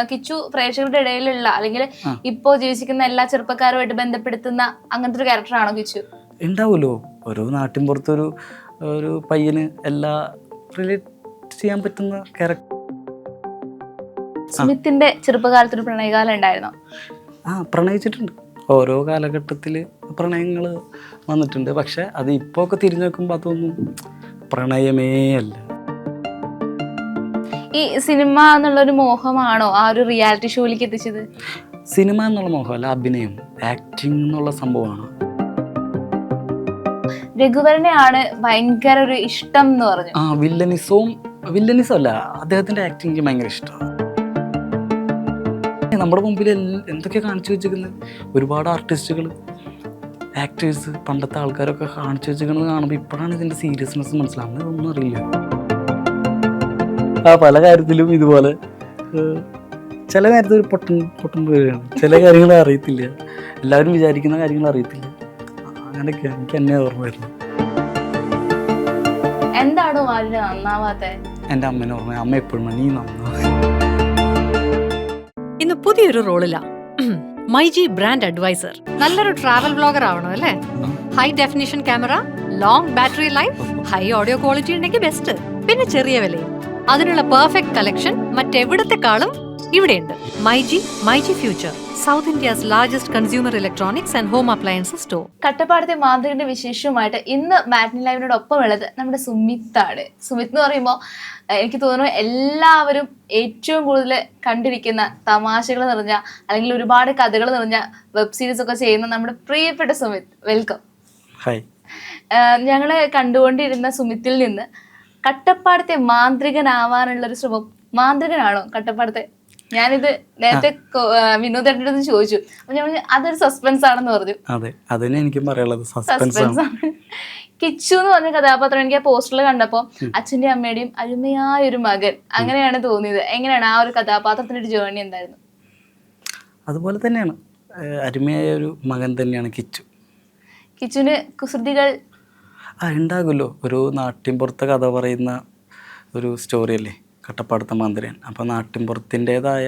കിച്ചു പ്രേക്ഷകരുടെ ഇടയിലുള്ള അല്ലെങ്കിൽ ഇപ്പോ ജീവിച്ചിരിക്കുന്ന എല്ലാ ചെറുപ്പക്കാരുമായിട്ട് ബന്ധപ്പെടുത്തുന്ന അങ്ങനത്തെ ഒരു ക്യാരക്ടറാണോ കിച്ചു? ഉണ്ടാവുമല്ലോ, ഓരോ നാട്ടിൻ പുറത്തൊരു ഒരു പയ്യന് എല്ലാ റിലേറ്റ് ചെയ്യാൻ പറ്റുന്ന ക്യാരക്ടർ. സുമിത്തിന്റെ ചെറുപ്പകാലത്തൊരു പ്രണയകാലം ഉണ്ടായിരുന്നോ? പ്രണയിച്ചിട്ടുണ്ട്. ഓരോ കാലഘട്ടത്തിൽ പ്രണയങ്ങൾ വന്നിട്ടുണ്ട്. പക്ഷെ അത് ഇപ്പോൾ ഒക്കെ തിരിഞ്ഞു നോക്കുമ്പോൾ അതൊന്നും പ്രണയമേ അല്ല. ഈ സിനിമ എന്നുള്ളൊരു മോഹമാണോ ആ ഒരു റിയാലിറ്റി ഷോയിലേക്ക് എത്തിച്ചത്? സിനിമ എന്നുള്ള മോഹമല്ല, അഭിനയം, ആക്ടിങ് എന്നുള്ള സംഭവമാണ്. രഘുവരനെയാണ് ഭയങ്കര ഒരു ഇഷ്ടം എന്ന് പറഞ്ഞു. വില്ലനിസം അല്ല, അദ്ദേഹത്തിന്റെ ആക്ടിങ് ഭയങ്കര ഇഷ്ടമാണ്. നമ്മുടെ മുമ്പിൽ എന്തൊക്കെയാണ് കാണിച്ചു വെച്ചിരിക്കുന്നത്. ഒരുപാട് ആർട്ടിസ്റ്റുകൾ, ആക്ടേഴ്സ്, പണ്ടത്തെ ആൾക്കാരൊക്കെ കാണിച്ചു വെച്ചിരിക്കുന്നത് കാണുമ്പോൾ ഇപ്പോഴാണ് ഇതിൻ്റെ സീരിയസ്നെസ് മനസ്സിലാവുന്നത്. ഇതൊന്നും അറിയില്ല. പല കാര്യത്തിലും ഇതുപോലെ ചില നേരത്തെ ഒരു പൊട്ടൻ വരികയാണ്. ചില കാര്യങ്ങൾ അറിയത്തില്ല, എല്ലാവരും വിചാരിക്കുന്ന കാര്യങ്ങൾ അറിയത്തില്ല. അങ്ങനെയൊക്കെ എനിക്ക് എന്നെ ഓർമ്മ വരുന്നത്. എന്താണോ നന്നാവാത്ത? എൻ്റെ അമ്മേനെ ഓർമ്മ. അമ്മ എപ്പോഴും നീ നന്നാ. ഇന്ന് പുതിയൊരു റോളിലാ, മൈജി ബ്രാൻഡ് അഡ്വൈസർ. നല്ലൊരു ട്രാവൽ വ്ളോഗർ ആവണം അല്ലേ? High definition camera, long battery life, high audio quality ഉണ്ടെങ്കിൽ ബെസ്റ്റ്, പിന്നെ ചെറിയ വിലയും. അതിനുള്ള പെർഫെക്റ്റ് കളക്ഷൻ മറ്റെവിടത്തെക്കാളും ഇവിടെയുണ്ട്. MyG future, south India's largest consumer electronics and home appliances store. കട്ടപ്പാടത്തെ മാന്ത്രികന്റെ വിശേഷവുമായിട്ട് ഇന്ന് മാറ്റിനി ലൈവിനോടൊപ്പം ഉള്ളത് നമ്മുടെ സുമിത്താണ്. സുമിത് എന്ന് പറയുമ്പോൾ എനിക്ക് തോന്നുന്നു എല്ലാവരും ഏറ്റവും കൂടുതൽ കണ്ടിരിക്കുന്ന തമാശകൾ നിറഞ്ഞ അല്ലെങ്കിൽ ഒരുപാട് കഥകൾ നിറഞ്ഞ വെബ് സീരീസ് ഒക്കെ ചെയ്യുന്ന നമ്മുടെ പ്രിയപ്പെട്ട സുമിത്. വെൽക്കം. ഞങ്ങള് കണ്ടുകൊണ്ടിരുന്ന സുമിത്തിൽ നിന്ന് കട്ടപ്പാടത്തെ മാന്ത്രികനാവാനുള്ളൊരു ശ്രമം. മാന്ത്രികനാണോ കട്ടപ്പാടത്തെ? ഞാനിത് നേരത്തെ വിനോദേട്ടൻ്റെ അടുത്ത് ചോദിച്ചു. അപ്പൊ ഞാൻ അതൊരു സസ്പെൻസ് ആണെന്ന് പറഞ്ഞു. അതെ, അതിനെ എനിക്കും പറയാനുള്ളത് സസ്പെൻസ് ആണ്. കിച്ചു എന്ന് പറഞ്ഞ കഥാപാത്രം എനിക്ക് ആ പോസ്റ്ററിൽ കണ്ടപ്പോ അച്ഛന്റെ അമ്മയുടെയും അരുമയായ ഒരു മകൻ, അങ്ങനെയാണ് തോന്നിയത്. എങ്ങനെയാണ് ആ ഒരു കഥാപാത്രത്തിന്റെ ഒരു ജേർണി എന്തായിരുന്നു? അതുപോലെ തന്നെയാണ്, അരുമയായ ഒരു മകൻ തന്നെയാണ് കിച്ചു. കിച്ചുവിന് കുസൃതികൾ ഉണ്ടാകുമല്ലോ. ഒരു നാട്ടിൻപുറത്തെ കഥ പറയുന്ന ഒരു സ്റ്റോറി അല്ലേ കട്ടപ്പാടത്തെ മാന്ത്രികൻ. അപ്പോൾ നാട്ടിൻപുറത്തിൻ്റെതായ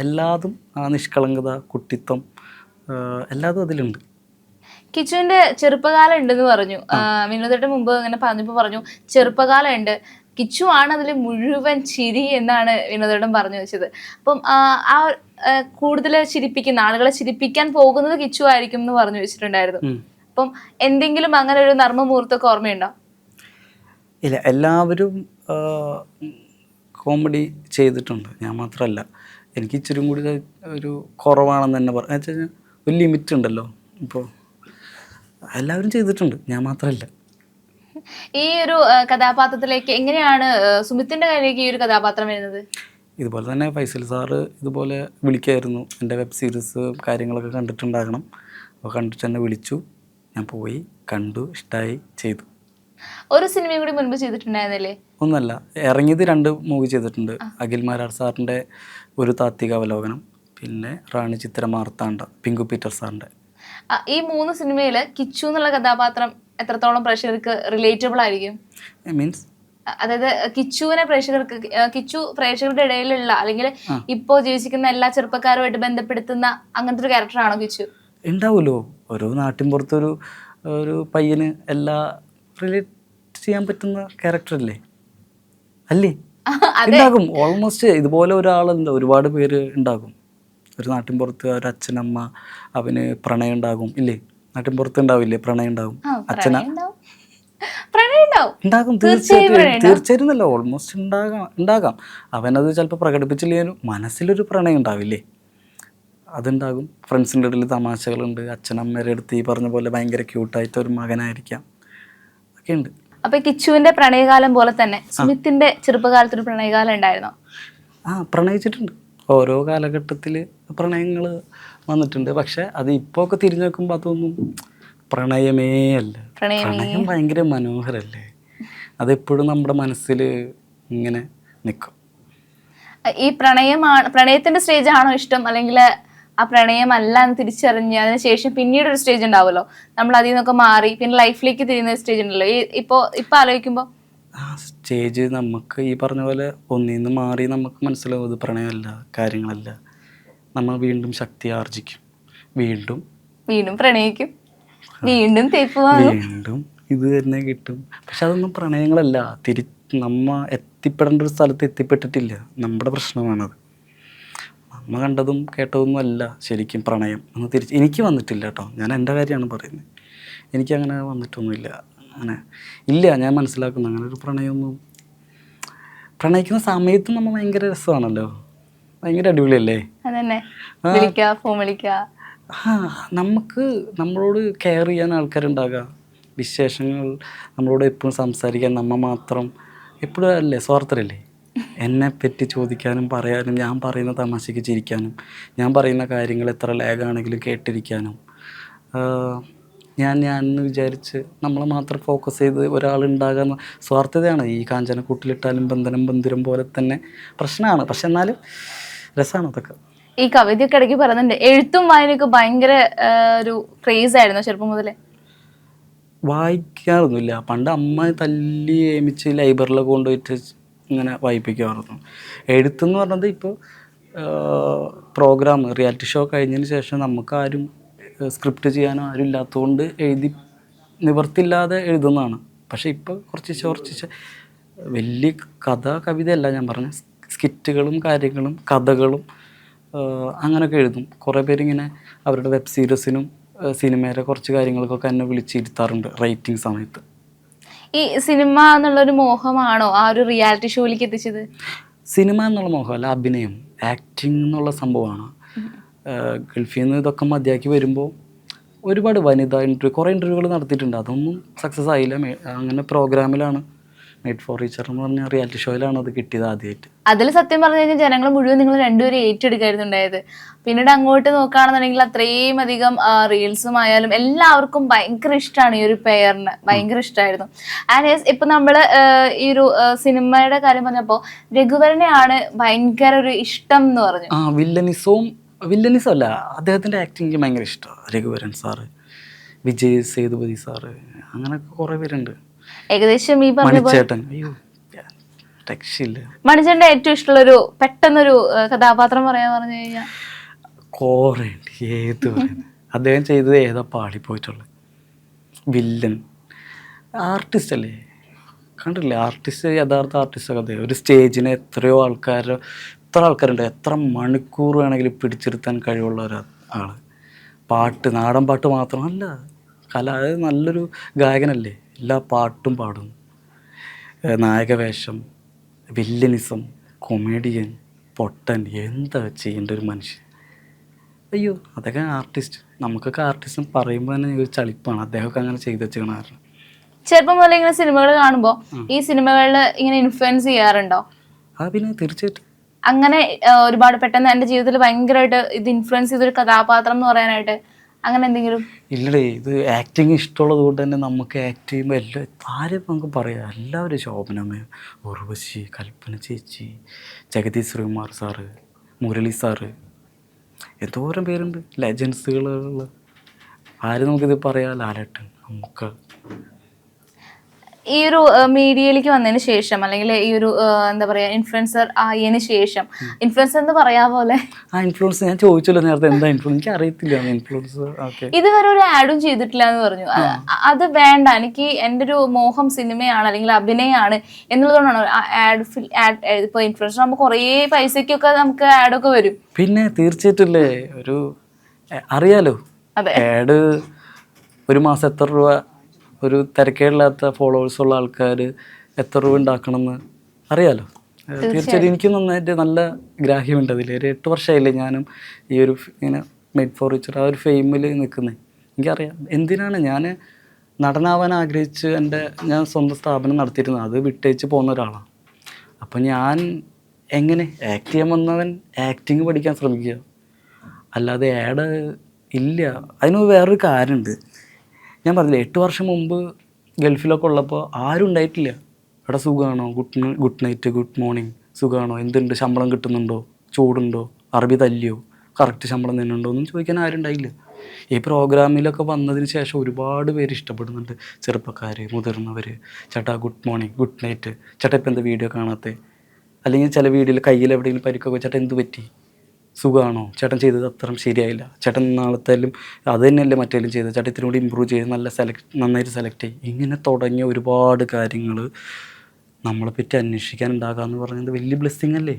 എല്ലാതും, ആ നിഷ്കളങ്കത, കുട്ടിത്വം, എല്ലാതും അതിലുണ്ട്. കിച്ചുവിന്റെ ചെറുപ്പകാലം ഉണ്ടെന്ന് പറഞ്ഞു. വിനോദേട്ടൻ മുമ്പ് അങ്ങനെ പറഞ്ഞപ്പോൾ പറഞ്ഞു ചെറുപ്പകാലം ഉണ്ട്, കിച്ചു ആണ് അതിൽ മുഴുവൻ ചിരി എന്നാണ് വിനോദേട്ടൻ പറഞ്ഞു വെച്ചത്. അപ്പം ആ കൂടുതൽ ചിരിപ്പിക്കുന്ന ആളുകളെ ചിരിപ്പിക്കാൻ പോകുന്നത് കിച്ചു ആയിരിക്കും എന്ന് പറഞ്ഞു വെച്ചിട്ടുണ്ടായിരുന്നു. അപ്പം എന്തെങ്കിലും അങ്ങനെ ഒരു നർമ്മമുഹൂർത്തമൊക്കെ ഓർമ്മയുണ്ടോ? ഇല്ല, എല്ലാവരും കോമഡി ചെയ്തിട്ടുണ്ട്, ഞാൻ മാത്രമല്ല. എനിക്ക് ഇച്ചിരി കൂടി ഒരു കുറവാണെന്ന് തന്നെ പറഞ്ഞു വെച്ചാൽ ഒരു ലിമിറ്റ് ഉണ്ടല്ലോ. ഇപ്പോൾ എല്ലാവരും ചെയ്തിട്ടുണ്ട്, ഞാൻ മാത്രമല്ല. ഈ ഒരു കഥാപാത്രത്തിലേക്ക് എങ്ങനെയാണ് സുമിത്തിന്റെ കയ്യിലേക്ക് ഈ ഒരു കഥാപാത്രം വരുന്നത്? ഇതുപോലെ തന്നെ ഫൈസൽ സാറ് ഇതുപോലെ വിളിക്കായിരുന്നു. എൻ്റെ വെബ് സീരീസ് കാര്യങ്ങളൊക്കെ കണ്ടിട്ടുണ്ടാകണം. അപ്പോൾ കണ്ടിട്ട് തന്നെ വിളിച്ചു. ഞാൻ പോയി കണ്ടു, ഇഷ്ടമായി, ചെയ്തു. ഒരു സിനിമയും കൂടി മുൻപ് ചെയ്തിട്ടുണ്ടായിരുന്നില്ലേ? ഒന്നല്ല, ഇറങ്ങിയത് 2 മൂവി ചെയ്തിട്ടുണ്ട്. അഖിൽ മാരാർ സാറിൻ്റെ ഒരു താത്വിക അവലോകനം, പിന്നെ റാണി ചിത്ര മാർത്താണ്ഡ, പിങ്കു പീറ്റർ സാറിൻ്റെ. ഈ 3 സിനിമയില് കിച്ചു എന്നുള്ള കഥാപാത്രം എത്രത്തോളം പ്രേക്ഷകർക്ക് റിലേറ്റബിൾ ആയിരിക്കും? മീൻസ് അതായത് കിച്ചുവിനെ കിച്ചു പ്രേക്ഷകരുടെ ഇടയിലുള്ള അല്ലെങ്കിൽ ഇപ്പോ ജീവിച്ചിരിക്കുന്ന എല്ലാ ചെറുപ്പക്കാരുമായിട്ട് ബന്ധപ്പെടുത്തുന്ന അങ്ങനത്തെ ഒരു ക്യാരക്ടറാണോ കിച്ചു? ഉണ്ടാവുമല്ലോ, ഓരോ നാട്ടിൻ പുറത്തൊരു ഒരു പയ്യന് എല്ലാ റിലേറ്റ് ചെയ്യാൻ പറ്റുന്ന ക്യാരക്ടറല്ലേ അല്ലേ? ഉണ്ടാകും. ഓൾമോസ്റ്റ് ഇതുപോലെ ഒരാളുണ്ട്, ഒരുപാട് പേര് ഉണ്ടാകും. ഒരു നാട്ടിൻ പുറത്ത് ഒരു അച്ഛനമ്മ, അവന് പ്രണയം ഉണ്ടാകും ഇല്ലേ? നാട്ടിൻ പുറത്ത് ഉണ്ടാവില്ലേ പ്രണയം ഉണ്ടാകും, ഉണ്ടാകും, തീർച്ചയായിട്ടും അല്ല, ഓൾമോസ്റ്റ് ഉണ്ടാകാം. അവനത് ചിലപ്പോൾ പ്രകടിപ്പിച്ചില്ലെങ്കിലും മനസ്സിലൊരു പ്രണയം ഉണ്ടാവില്ലേ, അതുണ്ടാകും. ഫ്രണ്ട്സിൻ്റെ ഇടയിൽ തമാശകളുണ്ട്, അച്ഛനമ്മയുടെ അടുത്ത് ഈ പറഞ്ഞ പോലെ ഭയങ്കര ക്യൂട്ടായിട്ട് ഒരു മകനായിരിക്കാം, ഒക്കെ ഉണ്ട്. അപ്പൊ കിച്ചുവിന്റെ പ്രണയകാലം പോലെ തന്നെ സുമിത്തിന്റെ ചെറുപ്പകാലത്തൊരു പ്രണയകാലം ഉണ്ടായിരുന്നോ? പ്രണയിച്ചിട്ടുണ്ട്. ഓരോ കാലഘട്ടത്തിൽ പ്രണയങ്ങൾ വന്നിട്ടുണ്ട്. പക്ഷെ അത് ഇപ്പോൾ ഒക്കെ തിരിഞ്ഞു നോക്കുമ്പോൾ അതൊന്നും പ്രണയമേ അല്ല. പ്രണയം ഭയങ്കര മനോഹരല്ലേ, അതെപ്പോഴും നമ്മുടെ മനസ്സിൽ ഇങ്ങനെ നിൽക്കും. ഈ പ്രണയത്തിന്റെ സ്റ്റേജ് ആണോ ഇഷ്ടം, അല്ലെങ്കിൽ ആ പ്രണയമല്ല എന്ന് തിരിച്ചറിഞ്ഞ് അതിനുശേഷം പിന്നീട് ഒരു സ്റ്റേജ് ഉണ്ടാവുമല്ലോ, നമ്മൾ അതിൽ നിന്നൊക്കെ മാറി പിന്നെ ലൈഫിലേക്ക് തിരിയുന്ന സ്റ്റേജ് ഉണ്ടല്ലോ, ഇപ്പൊ ആലോചിക്കുമ്പോൾ? ആ സ്റ്റേജ് നമുക്ക് ഈ പറഞ്ഞ പോലെ ഒന്നിൽ നിന്ന് മാറി നമുക്ക് മനസ്സിലാവും ഇത് പ്രണയമല്ല, കാര്യങ്ങളല്ല. നമ്മൾ വീണ്ടും ശക്തി ആർജിക്കും, വീണ്ടും പ്രണയിക്കും, വീണ്ടും തേപ്പ് വാങ്ങും, വീണ്ടും ഇത് തന്നെ കിട്ടും. പക്ഷെ അതൊന്നും പ്രണയങ്ങളല്ല. നമ്മ എത്തിപ്പെടേണ്ട ഒരു സ്ഥലത്ത് എത്തിപ്പെട്ടിട്ടില്ല. നമ്മുടെ പ്രശ്നമാണത്. നമ്മ കണ്ടതും കേട്ടതൊന്നും അല്ല ശരിക്കും പ്രണയം എന്ന് എനിക്ക് വന്നിട്ടില്ല കേട്ടോ. ഞാൻ എൻ്റെ കാര്യമാണ് പറയുന്നത്. എനിക്കങ്ങനെ വന്നിട്ടൊന്നുമില്ല. അങ്ങനെ ഇല്ല. ഞാൻ മനസ്സിലാക്കുന്നു അങ്ങനെ ഒരു പ്രണയമൊന്നും. പ്രണയിക്കുന്ന സമയത്ത് നമ്മൾ ഭയങ്കര രസമാണല്ലോ, ഭയങ്കര അടിപൊളിയല്ലേ. അതന്നെ വിളിക്കുക, ഫോൺ വിളിക്കുക. നമുക്ക് നമ്മളോട് കെയർ ചെയ്യാൻ ആൾക്കാരുണ്ടാകുക, വിശേഷങ്ങൾ നമ്മളോട് എപ്പോഴും സംസാരിക്കാൻ നമ്മ മാത്രം എപ്പോഴും അല്ലേ, സ്വാർത്ഥരല്ലേ. എന്നെ പറ്റി ചോദിക്കാനും പറയാനും, ഞാൻ പറയുന്ന തമാശയ്ക്ക് ചിരിക്കാനും, ഞാൻ പറയുന്ന കാര്യങ്ങൾ എത്ര ലാഗാണെങ്കിലും കേട്ടിരിക്കാനും, ഞാൻ എന്ന് വിചാരിച്ച് നമ്മൾ മാത്രം ഫോക്കസ് ചെയ്ത് ഒരാളുണ്ടാകുന്ന സ്വാർത്ഥതയാണ്. ഈ കാഞ്ചനക്കൂട്ടിലിട്ടാലും ബന്ധനം ബന്ധിരം പോലെ തന്നെ പ്രശ്നമാണ്. പക്ഷെ എന്നാലും രസമാണ് അതൊക്കെ. ഈ കവിതയൊക്കെ ഇടയ്ക്ക് പറയുന്നുണ്ട്, എഴുത്തും വായനയൊക്കെ ഭയങ്കര ഒരു ക്രേസ് ആയിരുന്നു ചെറുപ്പം മുതലേ? വായിക്കാറൊന്നുമില്ല. പണ്ട് അമ്മ തല്ലി ഏമിച്ച് ലൈബ്രറിയിലൊക്കെ കൊണ്ടുപോയിട്ട് ഇങ്ങനെ വായിപ്പിക്കുമായിരുന്നു. എഴുത്തെന്ന് പറഞ്ഞത് ഇപ്പോൾ പ്രോഗ്രാം റിയാലിറ്റി ഷോ കഴിഞ്ഞതിന് ശേഷം നമുക്കാരും സ്ക്രിപ്റ്റ് ചെയ്യാനോ ആരും ഇല്ലാത്തതുകൊണ്ട് നിവർത്തില്ലാതെ എഴുതുന്നതാണ്. പക്ഷേ ഇപ്പോൾ കുറച്ച് വലിയ കവിതയല്ല ഞാൻ പറഞ്ഞ സ്കിറ്റുകളും കാര്യങ്ങളും കഥകളും അങ്ങനെയൊക്കെ എഴുതും. കുറേ പേരിങ്ങനെ അവരുടെ വെബ് സീരീസിനും സിനിമയിലെ കുറച്ച് കാര്യങ്ങൾക്കൊക്കെ എന്നെ വിളിച്ചിരുത്താറുണ്ട് റൈറ്റിംഗ് സമയത്ത്. ഈ സിനിമ എന്നുള്ളൊരു മോഹമാണോ ആ ഒരു റിയാലിറ്റി ഷോയിലേക്ക് എത്തിച്ചത്? സിനിമ എന്നുള്ള മോഹമല്ല, അഭിനയം, ആക്ടിങ് എന്നുള്ള സംഭവമാണ്. ഗൾഫിൽ നിന്ന് ഇതൊക്കെ മതിയാക്കി വരുമ്പോൾ ഒരുപാട് വനിതാ കുറേ ഇൻ്റർവ്യൂകൾ നടത്തിയിട്ടുണ്ട്. അതൊന്നും സക്സസ് ആയില്ല. അങ്ങനെ പ്രോഗ്രാമിലാണ് മെയ്ഡ് ഫോർ ഈച്ച് അതർ എന്ന് പറഞ്ഞ റിയാലിറ്റി ഷോയിലാണ് അത് കിട്ടിയത് ആദ്യമായിട്ട്. അതിൽ സത്യം പറഞ്ഞു കഴിഞ്ഞാൽ ജനങ്ങൾ മുഴുവൻ നിങ്ങൾ രണ്ടുപേരും ഏറ്റെടുക്കായിരുന്നുണ്ടായത്. പിന്നീട് അങ്ങോട്ട് നോക്കുകയാണെന്നുണ്ടെങ്കിൽ അത്രയും അധികം റീൽസും ആയാലും എല്ലാവർക്കും ഭയങ്കര ഇഷ്ടമാണ് ഈ ഒരു പെയറിന്, ഭയങ്കര ഇഷ്ടമായിരുന്നു. ആൻഡ് ഇപ്പൊ നമ്മള് ഈ ഒരു സിനിമയുടെ കാര്യം പറഞ്ഞപ്പോൾ രഘുവരനെയാണ് ഭയങ്കര ഒരു ഇഷ്ടം എന്ന് പറഞ്ഞു. വില്ലനിസം അല്ല, അദ്ദേഹത്തിൻ്റെ ആക്ടിങ് ഭയങ്കര ഇഷ്ടമാണ്. രഘുവരൻ സാറ്, വിജയ് സേതുപതി സാറ്, അങ്ങനെയൊക്കെ കുറേ പേരുണ്ട്. ഏകദേശം ഈ പറഞ്ഞ മണിച്ചേട്ടൻ, മണിച്ചേട്ടൻ്റെ ഏറ്റവും ഇഷ്ടമുള്ളൊരു പെട്ടെന്നൊരു കഥാപാത്രം പറയാൻ പറഞ്ഞു കഴിഞ്ഞാൽ കുറേ ഉണ്ട്. ഏത് പറയുന്നത് അദ്ദേഹം ചെയ്തത് ഏതാ പാളിപ്പോയിട്ടുള്ളത്? വില്ലൻ ആർട്ടിസ്റ്റ് അല്ലേ, കണ്ടില്ലേ? ആർട്ടിസ്റ്റ്, യഥാർത്ഥ ആർട്ടിസ്റ്റൊക്കെ അദ്ദേഹം. ഒരു സ്റ്റേജിന് എത്ര ആൾക്കാരുണ്ട്, എത്ര മണിക്കൂർ വേണമെങ്കിലും പിടിച്ചെടുത്താൻ കഴിവുള്ള ഒരാൾ. നാടൻ പാട്ട് മാത്രമല്ല, അതായത് നല്ലൊരു ഗായകനല്ലേ, എല്ലാ പാട്ടും പാടും. നായകവേഷം, വില്ലനിസം, കൊമേഡിയൻ, പൊട്ടൻ, എന്താ ചെയ്യേണ്ട ഒരു മനുഷ്യൻ. അയ്യോ, അതൊക്കെ ആർട്ടിസ്റ്റ്. നമുക്കൊക്കെ ആർട്ടിസ്റ്റ് പറയുമ്പോൾ തന്നെ ഒരു ചളിപ്പാണ്. അദ്ദേഹമൊക്കെ അങ്ങനെ ചെയ്ത് വെച്ചിരിക്കണ കാരണം. ചെറുപ്പം മുതലേ ഇങ്ങനെ സിനിമകൾ കാണുമ്പോൾ ഈ സിനിമകളിൽ ഇങ്ങനെ ഇൻഫ്ലുവൻസ് ചെയ്യാറുണ്ടോ? പിന്നെ തീർച്ചയായിട്ടും. അങ്ങനെ ഒരുപാട് പെട്ടെന്ന് എൻ്റെ ജീവിതത്തിൽ ഭയങ്കരമായിട്ട് ഇത് ഇൻഫ്ലുവൻസ് ചെയ്തൊരു കഥാപാത്രം എന്ന് പറയാനായിട്ട് അങ്ങനെ എന്തെങ്കിലും? ഇല്ലടേ, ഇത് ആക്ടിങ് ഇഷ്ടമുള്ളത് കൊണ്ട് തന്നെ നമുക്ക് ആക്ട് ചെയ്യുമ്പോൾ ആരും നമുക്ക് പറയാം. എല്ലാവരും, ശോഭനമ്മ, ഉർവശി, കൽപ്പന ചേച്ചി, ജഗതി ശ്രീകുമാർ സാറ്, മുരളി സാറ്, എന്തോരം പേരുണ്ട് ലെജൻസുകളുള്ള. ആരും നമുക്കിത് പറയാം. ലാലേട്ടൻ, നമുക്ക് ഈ ഒരു മീഡിയയിലേക്ക് വന്നതിന് ശേഷം അല്ലെങ്കിൽ ഈ ഒരു എന്താ പറയാ ഇൻഫ്ലുവൻസർ ആയതിനു ശേഷം, ഇൻഫ്ലുവൻസർ എന്ന് പറയാ പോലെ ഇൻഫ്ലുവൻസ് ഞാൻ ചോദിച്ചല്ലോ നേരത്തെ, എന്താ ഇൻഫ്ലുവൻസ്? എനിക്ക് അറിയത്തില്ല ഇൻഫ്ലുവൻസ്. ഇതുവരെ ഒരു ആഡും ചെയ്തിട്ടില്ല എന്ന് പറഞ്ഞു. അത് വേണ്ട, എനിക്ക് എൻ്റെ ഒരു മോഹം സിനിമയാണ് അല്ലെങ്കിൽ അഭിനയമാണ് എന്നുള്ളതുകൊണ്ടാണ് ആഡ്. ഇപ്പൊ ഇൻഫ്ലുവൻസർ നമുക്ക് കുറേ പൈസക്കൊക്കെ നമുക്ക് ആഡൊക്കെ വരും. പിന്നെ തീർച്ചയായിട്ടും ഒരു അറിയാലോ, ആഡ് ഒരു മാസം എത്ര രൂപ, ഒരു തിരക്കേടില്ലാത്ത ഫോളോവേഴ്സുള്ള ആൾക്കാർ എത്ര രൂപ ഉണ്ടാക്കണമെന്ന് അറിയാലോ. തീർച്ചയായിട്ടും എനിക്ക് നന്നായിട്ട് നല്ല ഗ്രാഹ്യമുണ്ട് അതിൽ. ഒരു 8 വർഷമായില്ലേ ഞാനും ഈ ഒരു ഇങ്ങനെ മെയ്ഡ് ഫോർ ഈച്ച് അതർ ആ ഒരു ഫെയിമിൽ നിൽക്കുന്നത്. എനിക്കറിയാം എന്തിനാണ് ഞാൻ നടനാവാൻ ആഗ്രഹിച്ച് ഞാൻ സ്വന്തം സ്ഥാപനം നടത്തിയിരുന്നത്. അത് വിട്ടേച്ച് പോകുന്ന ഒരാളാണ്. അപ്പം ഞാൻ എങ്ങനെ ആക്ട് ചെയ്യാൻ വന്നവൻ ആക്ടിങ് പഠിക്കാൻ ശ്രമിക്കുക, അല്ലാതെ ആഡ് ഇല്ല. അതിന് വേറൊരു കാര്യമുണ്ട്. ഞാൻ പറഞ്ഞില്ലേ, 8 വർഷം മുമ്പ് ഗൾഫിലൊക്കെ ഉള്ളപ്പോൾ ആരും ഉണ്ടായിട്ടില്ല. ഇവിടെ സുഖമാണോ, ഗുഡ് നൈറ്റ്, ഗുഡ് മോർണിംഗ്, സുഖമാണോ, എന്തുണ്ട്, ശമ്പളം കിട്ടുന്നുണ്ടോ, ചൂടുണ്ടോ, അറബി തല്ലിയോ, കറക്റ്റ് ശമ്പളം തന്നെയുണ്ടോ ഒന്നും ചോദിക്കാൻ ആരും ഉണ്ടായില്ല. ഈ പ്രോഗ്രാമിലൊക്കെ വന്നതിന് ശേഷം ഒരുപാട് പേര് ഇഷ്ടപ്പെടുന്നുണ്ട്, ചെറുപ്പക്കാർ, മുതിർന്നവർ. ചേട്ടാ ഗുഡ് മോർണിംഗ്, ഗുഡ് നൈറ്റ്, ചേട്ടാ ഇപ്പം എന്താ വീഡിയോ കാണാത്തത്, അല്ലെങ്കിൽ ചില വീഡിയോയിൽ കയ്യിൽ എവിടെയെങ്കിലും പരിക്കൊക്കെ, ചേട്ടാ എന്ത് പറ്റി, സുഖമാണോ, ചേട്ടൻ ചെയ്തത് അത്ര ശരിയായില്ല, ചേട്ടൻ നാളത്തേലും അത് തന്നെയല്ലേ മറ്റേലും ചെയ്തത്, ചേട്ടൻ ഇത്തിരി കൂടി ഇമ്പ്രൂവ് ചെയ്ത് നന്നായിട്ട് സെലക്ട് ചെയ്യും. ഇങ്ങനെ തുടങ്ങിയ ഒരുപാട് കാര്യങ്ങൾ നമ്മളെപ്പറ്റി അന്വേഷിക്കാനുണ്ടാകുക എന്ന് പറയുന്നത് വലിയ ബ്ലെസ്സിങ് അല്ലേ?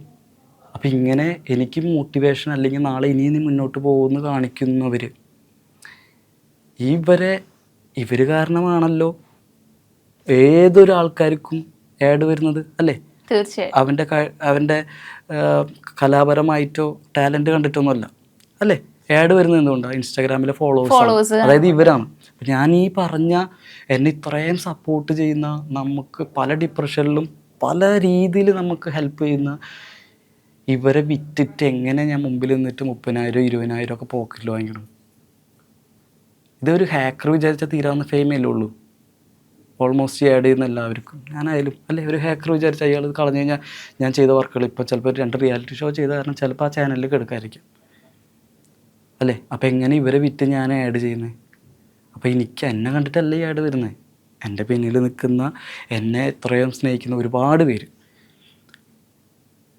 അപ്പം ഇങ്ങനെ എനിക്ക് മോട്ടിവേഷൻ, അല്ലെങ്കിൽ നാളെ ഇനി നീ മുന്നോട്ട് പോകുമെന്ന് കാണിക്കുന്നവർ, ഇവർ കാരണമാണല്ലോ ഏതൊരു ആൾക്കാർക്കും ആഡ് വരുന്നത് അല്ലേ? തീർച്ചയായും. അവൻ്റെ കലാപരമായിട്ടോ ടാലൻറ്റ് കണ്ടിട്ടൊന്നുമല്ല അല്ലേ ആഡ് വരുന്നത്. എന്തുകൊണ്ടാണ്? ഇൻസ്റ്റാഗ്രാമിലെ ഫോളോവേഴ്സ്, അതായത് ഇവരാണ്. ഞാൻ ഈ പറഞ്ഞ എന്നെ ഇത്രയും സപ്പോർട്ട് ചെയ്യുന്ന, നമുക്ക് പല ഡിപ്രഷനിലും പല രീതിയിൽ നമുക്ക് ഹെൽപ്പ് ചെയ്യുന്ന ഇവരെ വിറ്റിട്ട് എങ്ങനെ ഞാൻ മുമ്പിൽ നിന്നിട്ട് 30,000 20,000 ഒക്കെ പോക്കറ്റിൽ വാങ്ങിക്കണം? ഇതൊരു ഹാക്കർ വിചാരിച്ചാൽ തീരാവുന്ന ഫെയിമല്ലേ ഉള്ളൂ. ഓൾമോസ്റ്റ് ആഡ് ചെയ്യുന്ന എല്ലാവർക്കും, ഞാനായാലും അല്ലേ, ഒരു ഹാക്കർ വിചാരിച്ചാൽ അയാൾ കളഞ്ഞു കഴിഞ്ഞാൽ ഞാൻ ചെയ്ത വർക്കുകൾ ഇപ്പോൾ ചിലപ്പോൾ 2 റിയാലിറ്റി ഷോ ചെയ്ത കാരണം ചിലപ്പോൾ ആ ചാനലിൽ കിടക്കായിരിക്കും അല്ലേ. അപ്പോൾ എങ്ങനെ ഇവരെ വിറ്റ് ഞാൻ ആഡ് ചെയ്യുന്നത്? അപ്പോൾ എനിക്ക് എന്നെ കണ്ടിട്ടല്ലേ ഈ ആഡ് വരുന്നത്, എൻ്റെ പിന്നിൽ നിൽക്കുന്ന, എന്നെ എത്രയും സ്നേഹിക്കുന്ന ഒരുപാട് പേര്,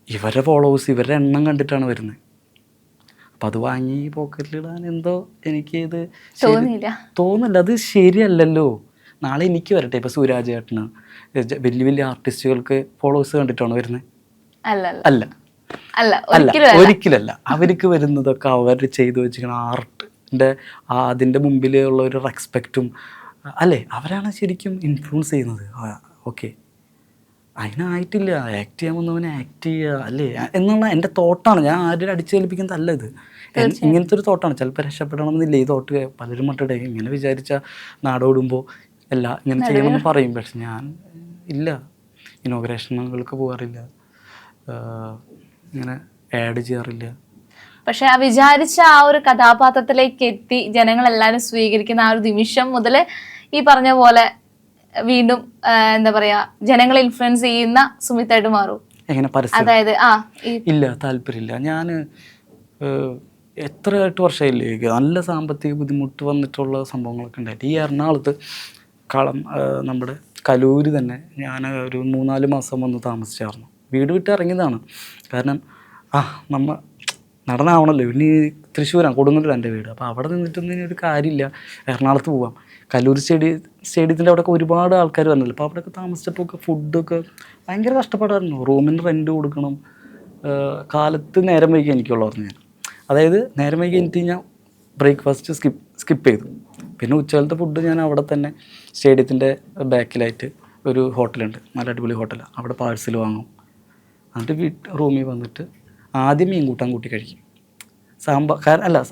ഇവരുടെ ഫോളോവേഴ്സ്, ഇവരുടെ എണ്ണം കണ്ടിട്ടാണ് വരുന്നത്. അപ്പം അത് വാങ്ങി പോക്കറ്റിലിടാൻ എന്തോ എനിക്ക് ഇത് തോന്നില്ല. അത് ശരിയല്ലല്ലോ. നാളെ എനിക്ക് വരട്ടെ, ഇപ്പോൾ സൂരാജ് ചേട്ടന്, വലിയ വലിയ ആർട്ടിസ്റ്റുകൾക്ക് ഫോളോവേഴ്സ് കണ്ടിട്ടാണ് വരുന്നത്? അല്ല, ഒരിക്കലല്ല. അവർക്ക് വരുന്നതൊക്കെ അവർ ചെയ്തു വെച്ചിരിക്കുന്ന ആർട്ടിൻ്റെ അതിൻ്റെ മുമ്പിലുള്ള ഒരു റെസ്പെക്റ്റും അല്ലേ, അവരാണ് ശരിക്കും ഇൻഫ്ലുവൻസ് ചെയ്യുന്നത്. ഓക്കെ, അതിനായിട്ടില്ല, ആക്ട് ചെയ്യാൻ വന്നവനെ ആക്ട് ചെയ്യുക അല്ലേ എന്നുള്ള എൻ്റെ തോട്ടാണ്. ഞാൻ ആരും അടിച്ചേൽപ്പിക്കുന്നതല്ല ഇത്, ഇങ്ങനത്തെ ഒരു തോട്ടാണ്. ചിലപ്പോൾ രക്ഷപ്പെടണമെന്നില്ല ഈ തോട്ട്. പലരും മറ്റേ ഇങ്ങനെ വിചാരിച്ച നാടോടുമ്പോൾ ഇങ്ങനെ ചെയ്യണമെന്ന് പറയും. പക്ഷെ ഞാൻ ഇല്ല, ഇനോഗ്രേഷനുകൾക്ക് പോകാറില്ല, ഇങ്ങനെ ആഡ് ചെയ്യാറില്ല. പക്ഷെ ആ വിചാരിച്ച ആ ഒരു കഥാപാത്രത്തിലേക്ക് എത്തി ജനങ്ങളെല്ലാവരും സ്വീകരിക്കുന്ന ആ ഒരു നിമിഷം മുതൽ ഈ പറഞ്ഞ പോലെ വീണ്ടും എന്താ പറയാ, ജനങ്ങളെ ഇൻഫ്ലുവൻസ് ചെയ്യുന്ന സുമിത്തായിട്ട് മാറും. എങ്ങനെ പരസ്യം? അതായത് ഇല്ല, താല്പര്യമില്ല. ഞാൻ എത്ര 8 വർഷമായില്ലേ നല്ല സാമ്പത്തിക ബുദ്ധിമുട്ട് വന്നിട്ടുള്ള സംഭവങ്ങളൊക്കെ ഉണ്ടായിട്ട്. ഈ എറണാകുളത്ത് നമ്മുടെ കലൂര് തന്നെ ഞാൻ ഒരു 3-4 മാസം വന്ന് താമസിച്ചായിരുന്നു. വീട് വിട്ട് ഇറങ്ങിയതാണ്. കാരണം നമ്മൾ നടനാവണമല്ലോ. ഇനി തൃശ്ശൂരാണ്, കൊടുങ്ങല്ലൂർ എൻ്റെ വീട്. അപ്പോൾ അവിടെ നിന്നിട്ടൊന്നും ഒരു കാര്യമില്ല, എറണാകുളത്ത് പോവാം. കല്ലൂർ സ്റ്റേഡിയത്തിൻ്റെ അവിടെയൊക്കെ ഒരുപാട് ആൾക്കാർ വന്നല്ലോ. അപ്പോൾ അവിടെയൊക്കെ താമസിച്ചപ്പോൾ ഫുഡൊക്കെ ഭയങ്കര കഷ്ടപ്പാടായിരുന്നു. റൂമിന് റെൻറ്റ് കൊടുക്കണം. കാലത്ത് നേരം വൈകി എനിക്കുള്ളായിരുന്നു ഞാൻ. അതായത് നേരം വൈകി എനിക്ക് ഞാൻ ബ്രേക്ക്ഫാസ്റ്റ് സ്കിപ്പ് ചെയ്തു. പിന്നെ ഉച്ചകാലത്തെ ഫുഡ് ഞാൻ അവിടെ തന്നെ സ്റ്റേഡിയത്തിൻ്റെ ബാക്കിലായിട്ട് ഒരു ഹോട്ടലുണ്ട്, നല്ല അടിപൊളി ഹോട്ടലാണ്. അവിടെ പാഴ്സൽ വാങ്ങും. എന്നിട്ട് റൂമിൽ വന്നിട്ട് ആദ്യം മീൻ കൂട്ടാൻ കൂട്ടി കഴിക്കും.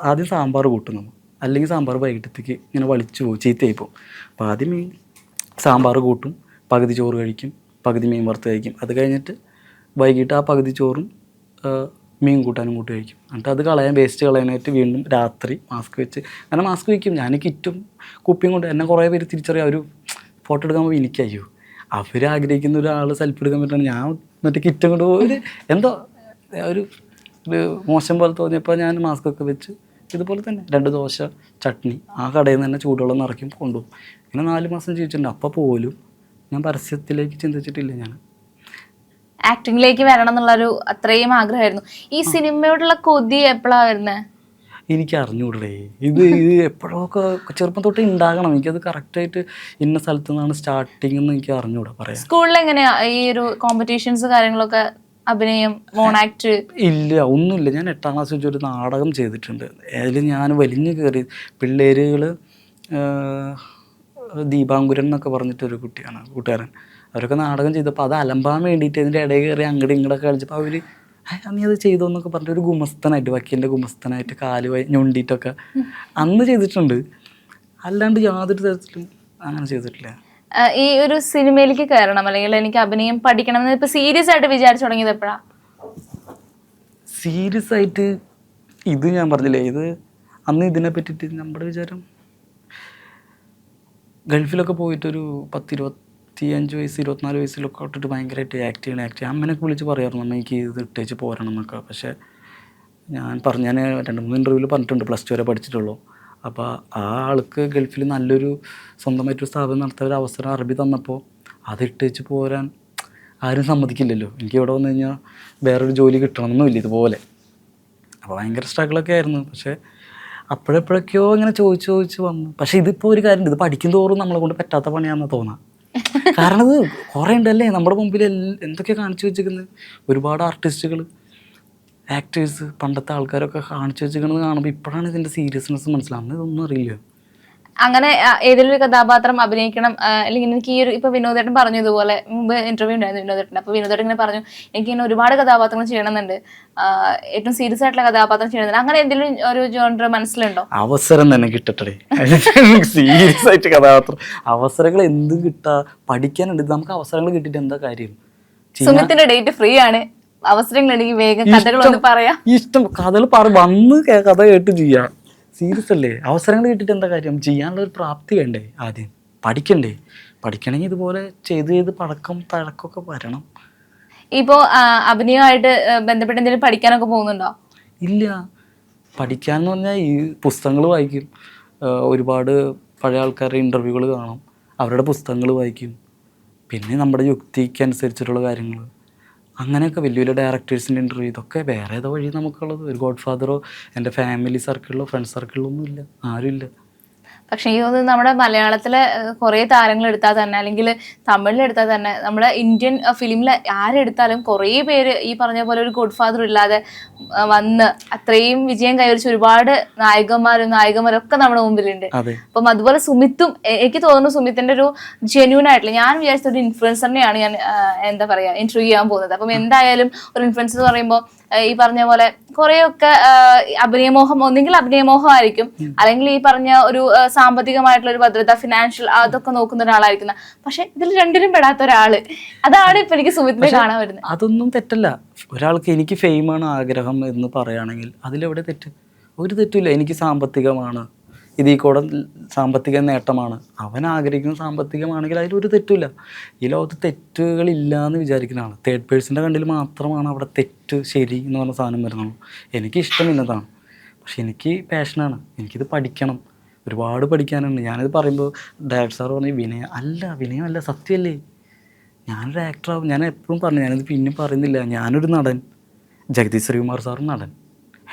ആദ്യം സാമ്പാർ കൂട്ടും നമ്മൾ, അല്ലെങ്കിൽ സാമ്പാർ വൈകിട്ടത്തേക്ക് ഇങ്ങനെ വളിച്ചു പോകും, ചീത്തയായി പോകും. അപ്പോൾ ആദ്യം മീൻ സാമ്പാർ കൂട്ടും, പകുതി ചോറ് കഴിക്കും, പകുതി മീൻ വറുത്ത് കഴിക്കും. അത് കഴിഞ്ഞിട്ട് വൈകിട്ട് ആ പകുതി ചോറും മീൻ കൂട്ടാനും കൂട്ടി കഴിക്കും. എന്നിട്ട് അത് വേസ്റ്റ് കളയാനായിട്ട് വീണ്ടും രാത്രി മാസ്ക് വെച്ച് അങ്ങനെ മാസ്ക് വയ്ക്കും. ഞാൻ കിറ്റും കുപ്പിയും കൊണ്ട് എന്നെ കുറേ പേര് തിരിച്ചറിയാം. ഒരു ഫോട്ടോ എടുക്കാൻ പോകുമ്പോൾ എനിക്കയ്യോ, അവർ ആഗ്രഹിക്കുന്ന ഒരാൾ സെൽഫി എടുക്കാൻ പറ്റുന്ന ഞാൻ മറ്റേ കിറ്റും കൊണ്ട് ഒരു എന്തോ ഒരു മോശം പോലെ തോന്നിയപ്പോൾ ഞാൻ മാസ്കൊക്കെ വെച്ച് ഇതുപോലെ തന്നെ 2 ദോശ ചട്നി ആ കടയിൽ നിന്ന് തന്നെ ചൂടുവെള്ളം നിറയ്ക്കും, കൊണ്ടുപോകും. ഇങ്ങനെ 4 മാസം ജീവിച്ചിട്ടുണ്ട്. അപ്പോൾ പോലും ഞാൻ പരസ്യത്തിലേക്ക് ചിന്തിച്ചിട്ടില്ല. ഞാൻ ആക്ടിങ്ങിലേക്ക് വരണം എന്നുള്ളൊരു അത്രയും ആഗ്രഹമായിരുന്നു. ഈ സിനിമയോടുള്ള കൊതി എപ്പോഴാണ് വരുന്നത്? എനിക്ക് അറിഞ്ഞൂടേ. ഇത് എപ്പോഴൊക്കെ ചെറുപ്പം തൊട്ടേ ഉണ്ടാകണം. എനിക്കത് കറക്റ്റായിട്ട് ഇന്ന സ്ഥലത്തു നിന്നാണ് സ്റ്റാർട്ടിങ് എന്ന് എനിക്ക് അറിഞ്ഞൂടാ പറയാം. സ്കൂളിൽ എങ്ങനെയാ ഈ ഒരു കോമ്പറ്റീഷൻസ് കാര്യങ്ങളൊക്കെ, അഭിനയം, മോൺ ആക്ട്? ഇല്ല, ഒന്നുമില്ല. ഞാൻ 8ാം ക്ലാസ് വെച്ച് ഒരു നാടകം ചെയ്തിട്ടുണ്ട്. അതിൽ ഞാൻ വലിഞ്ഞു കയറി. പിള്ളേരുകൾ ദീപാങ്കുരൻ എന്നൊക്കെ പറഞ്ഞിട്ടൊരു കൂട്ടുകാരൻ, അവരൊക്കെ നാടകം ചെയ്തപ്പോൾ അത് അലമ്പാൻ വേണ്ടിയിട്ട് ഇതിൻ്റെ ഇടയിൽ കയറി അങ്ങോട്ട് ഇങ്ങോട്ടൊക്കെ കളിച്ചപ്പോൾ അവർ നീ അത് ചെയ്തോ എന്നൊക്കെ പറഞ്ഞിട്ട് ഒരു ഗുമസ്തനായിട്ട്, വക്കീലിൻ്റെ ഗുമസ്തനായിട്ട് കാല് ഞൊണ്ടിയിട്ടൊക്കെ അന്ന് ചെയ്തിട്ടുണ്ട്. അല്ലാണ്ട് യാതൊരു തരത്തിലും അങ്ങനെ ചെയ്തിട്ടില്ല. ഈ ഒരു സിനിമയിലേക്ക് കയറണം അല്ലെങ്കിൽ എനിക്ക് അഭിനയം പഠിക്കണം എന്ന് ഇപ്പൊ സീരിയസ് ആയിട്ട് വിചാരിച്ചു തുടങ്ങിയത് എപ്പോഴാ? സീരിയസ് ആയിട്ട് ഇത് ഞാൻ പറഞ്ഞില്ലേ, ഇത് അന്ന് ഇതിനെ പറ്റിയിട്ട് നമ്മുടെ വിചാരം ഗൾഫിലൊക്കെ പോയിട്ടൊരു 10-25 വയസ്സ് 24 വയസ്സിലൊക്കെ ഇട്ടിട്ട് ഭയങ്കരമായിട്ട് ആക്ട് ചെയ്യണം. അമ്മേനൊക്കെ വിളിച്ച് പറയാറുണ്ട്, അമ്മ എനിക്ക് ഇത് ഇട്ടേച്ച് പോരണം എന്നൊക്കെ. പക്ഷേ ഞാൻ 2-3 ഇൻ്റർവ്യൂവിൽ പറഞ്ഞിട്ടുണ്ട്, +2 വരെ പഠിച്ചിട്ടുള്ളൂ. അപ്പോൾ ആ ആൾക്ക് ഗൾഫിൽ നല്ലൊരു സ്വന്തമായിട്ടൊരു സ്ഥാപനം നടത്താൻ ഒരു അവസരം അറബി തന്നപ്പോൾ അതിട്ട് വെച്ച് പോരാൻ ആരും സമ്മതിക്കില്ലല്ലോ. എനിക്ക് ഇവിടെ വന്നു കഴിഞ്ഞാൽ വേറൊരു ജോലി കിട്ടണമെന്നൊന്നുമില്ല ഇതുപോലെ. അപ്പോൾ ഭയങ്കര സ്ട്രഗിളൊക്കെ ആയിരുന്നു. പക്ഷേ അപ്പോഴെപ്പോഴൊക്കെയോ ഇങ്ങനെ ചോദിച്ച് വന്നു. പക്ഷേ ഇതിപ്പോൾ ഒരു കാര്യം, ഇത് പഠിക്കും തോറും നമ്മളെ കൊണ്ട് പറ്റാത്ത പണിയാണെന്ന് തോന്നാം. കാരണം ഇത് കുറേ ഉണ്ടല്ലേ നമ്മുടെ മുമ്പിൽ എന്തൊക്കെ കാണിച്ചു വെച്ചിരിക്കുന്നത്. ഒരുപാട് ആർട്ടിസ്റ്റുകൾ, ആക്ടേഴ്സ്, പണ്ടത്തെ ആൾക്കാരൊക്കെ കാണിച്ചു വെച്ചിരിക്കുന്നത് കാണുമ്പോൾ ഇപ്പോഴാണ് ഇതിൻ്റെ സീരിയസ്നെസ് മനസ്സിലാവുന്നത്. ഇതൊന്നും അറിയില്ല. അങ്ങനെ ഏതെങ്കിലും ഒരു കഥാപാത്രം അഭിനയിക്കണം, അല്ലെങ്കിൽ എനിക്ക് ഈ ഒരു ഇപ്പൊ വിനോദേട്ടൻ പറഞ്ഞു, ഇതുപോലെ മുമ്പ് ഇന്റർവ്യൂ ഉണ്ടായിരുന്നു വിനോദേട്ടൻ. അപ്പൊ വിനോദേട്ടൻ ഇങ്ങനെ പറഞ്ഞു, എനിക്ക് ഇങ്ങനെ ഒരുപാട് കഥാപാത്രങ്ങൾ ചെയ്യണമെന്നുണ്ട്, ഏറ്റവും സീരിയസ് ആയിട്ടുള്ള കഥാപാത്രം ചെയ്യണമെന്നുണ്ട്. അങ്ങനെ എന്തെങ്കിലും ഒരു ജോണർ മനസ്സിലുണ്ടോ? അവസരം തന്നെ കിട്ടട്ടെ. സീരിയസ് ആയിട്ട് കഥാപാത്രം അവസരങ്ങൾ എന്തും കിട്ടാ, പഠിക്കാനുണ്ട്. നമുക്ക് അവസരങ്ങൾ കിട്ടിയിട്ട് എന്താ കാര്യം? സുമിത്തിന്റെ ഡേറ്റ് ഫ്രീ ആണ്, അവസരങ്ങൾ ഉണ്ടെങ്കിൽ വേഗം കഥകളൊന്ന് പറയാം. ഇഷ്ടം കഥകൾ വന്ന് കഥ കേട്ട് ചെയ്യാം. സീരിയസ് അല്ലേ? അവസരങ്ങൾ കിട്ടിയിട്ട് എന്താ കാര്യം? ചെയ്യാനുള്ള ഒരു പ്രാപ്തി വേണ്ടേ? ആദ്യം പഠിക്കണ്ടേ? പഠിക്കണമെങ്കിൽ ഇതുപോലെ ചെയ്ത് തഴക്കമൊക്കെ വരണം. ഇപ്പോ അഭിനയമായിട്ട് ബന്ധപ്പെട്ട് എന്തെങ്കിലും പഠിക്കാനൊക്കെ പോകുന്നുണ്ടോ? ഇല്ല. പഠിക്കാന്ന് പറഞ്ഞാൽ ഈ പുസ്തകങ്ങൾ വായിക്കും, ഒരുപാട് പഴയ ആൾക്കാരുടെ ഇൻ്റർവ്യൂകൾ കാണും, അവരുടെ പുസ്തകങ്ങൾ വായിക്കും, പിന്നെ നമ്മുടെ യുക്തിക്കനുസരിച്ചിട്ടുള്ള കാര്യങ്ങൾ, അങ്ങനെയൊക്കെ വലിയ വലിയ ഡയറക്ടേഴ്സിൻ്റെ ഇൻ്റർവ്യൂ. ഇതൊക്കെ വേറെ ഏതോ വഴി നമുക്കുള്ളത്. ഒരു ഗോഡ് ഫാദറോ എൻ്റെ ഫാമിലി സർക്കിളിലോ ഫ്രണ്ട്സ് സർക്കിളിലോ ഒന്നും ഇല്ല, ആരുമില്ല. പക്ഷെ എനിക്ക് തോന്നുന്നു നമ്മുടെ മലയാളത്തിലെ കുറേ താരങ്ങൾ എടുത്താൽ തന്നെ, അല്ലെങ്കിൽ തമിഴിലെടുത്താൽ തന്നെ, നമ്മുടെ ഇന്ത്യൻ ഫിലിമിൽ ആരെടുത്താലും കുറേ പേര് ഈ പറഞ്ഞ പോലെ ഒരു ഗോഡ് ഫാദർ ഇല്ലാതെ വന്ന് അത്രയും വിജയം കൈവരിച്ച ഒരുപാട് നായികമാരും ഒക്കെ നമ്മുടെ മുമ്പിലുണ്ട്. അപ്പം അതുപോലെ സുമിത്തും, എനിക്ക് തോന്നുന്നു സുമിത്തിന്റെ ഒരു ജെന്യൂൻ ആയിട്ടുള്ള, ഞാൻ വിചാരിച്ച ഒരു ഇൻഫ്ലുവൻസറിനെയാണ് ഞാൻ എന്താ പറയാ ഇന്റർവ്യൂ ചെയ്യാൻ പോകുന്നത്. അപ്പം എന്തായാലും ഒരു ഇൻഫ്ലുവൻസർ എന്ന് പറയുമ്പോൾ ഈ പറഞ്ഞ പോലെ കുറെയൊക്കെ അഭിനയമോഹം, ഒന്നെങ്കിൽ അഭിനയമോഹം ആയിരിക്കും, അല്ലെങ്കിൽ ഈ പറഞ്ഞ ഒരു സാമ്പത്തികമായിട്ടുള്ള ഒരു ഭദ്രത, ഫിനാൻഷ്യൽ, അതൊക്കെ നോക്കുന്ന ഒരാളായിരിക്കുന്ന. പക്ഷെ ഇതിൽ രണ്ടിനും പെടാത്ത ഒരാള്, അതാണ് ഇപ്പൊ എനിക്ക് സുമിത്തിനെ കാണാൻ വരുന്നത്. അതൊന്നും തെറ്റല്ല. ഒരാൾക്ക് എനിക്ക് ഫെയിമാണ് ആഗ്രഹം എന്ന് പറയുകയാണെങ്കിൽ അതിലെവിടെ തെറ്റ്? ഒരു തെറ്റില്ല. എനിക്ക് സാമ്പത്തികമാണ്, ഇതിൽ കൂടെ സാമ്പത്തിക നേട്ടമാണ്, അവൻ ആഗ്രഹിക്കുന്ന സാമ്പത്തികമാണെങ്കിൽ അതിലൊരു തെറ്റില്ല. ഈ ലോകത്ത് തെറ്റുകളില്ല എന്ന് വിചാരിക്കുന്നതാണ്. തേർഡ് പേഴ്സൻ്റെ കണ്ടിൽ മാത്രമാണ് അവിടെ തെറ്റ് ശരി എന്ന് പറഞ്ഞ സാധനം വരുന്നുള്ളൂ. എനിക്കിഷ്ടം ഇന്നതാണ്. പക്ഷെ എനിക്ക് പാഷനാണ്, എനിക്കിത് പഠിക്കണം, ഒരുപാട് പഠിക്കാനുണ്ട്. ഞാനിത് പറയുമ്പോൾ ഡയറക്ടർ സാർ പറഞ്ഞു വിനയമല്ല, സത്യമല്ലേ, ഞാനൊരു ആക്ടറാവും. ഞാൻ എപ്പോഴും പറഞ്ഞു, ഞാനിത് പിന്നെ പറയുന്നില്ല, ഞാനൊരു നടൻ, ജഗദീഷ് ശ്രീകുമാർ സാറും നടൻ,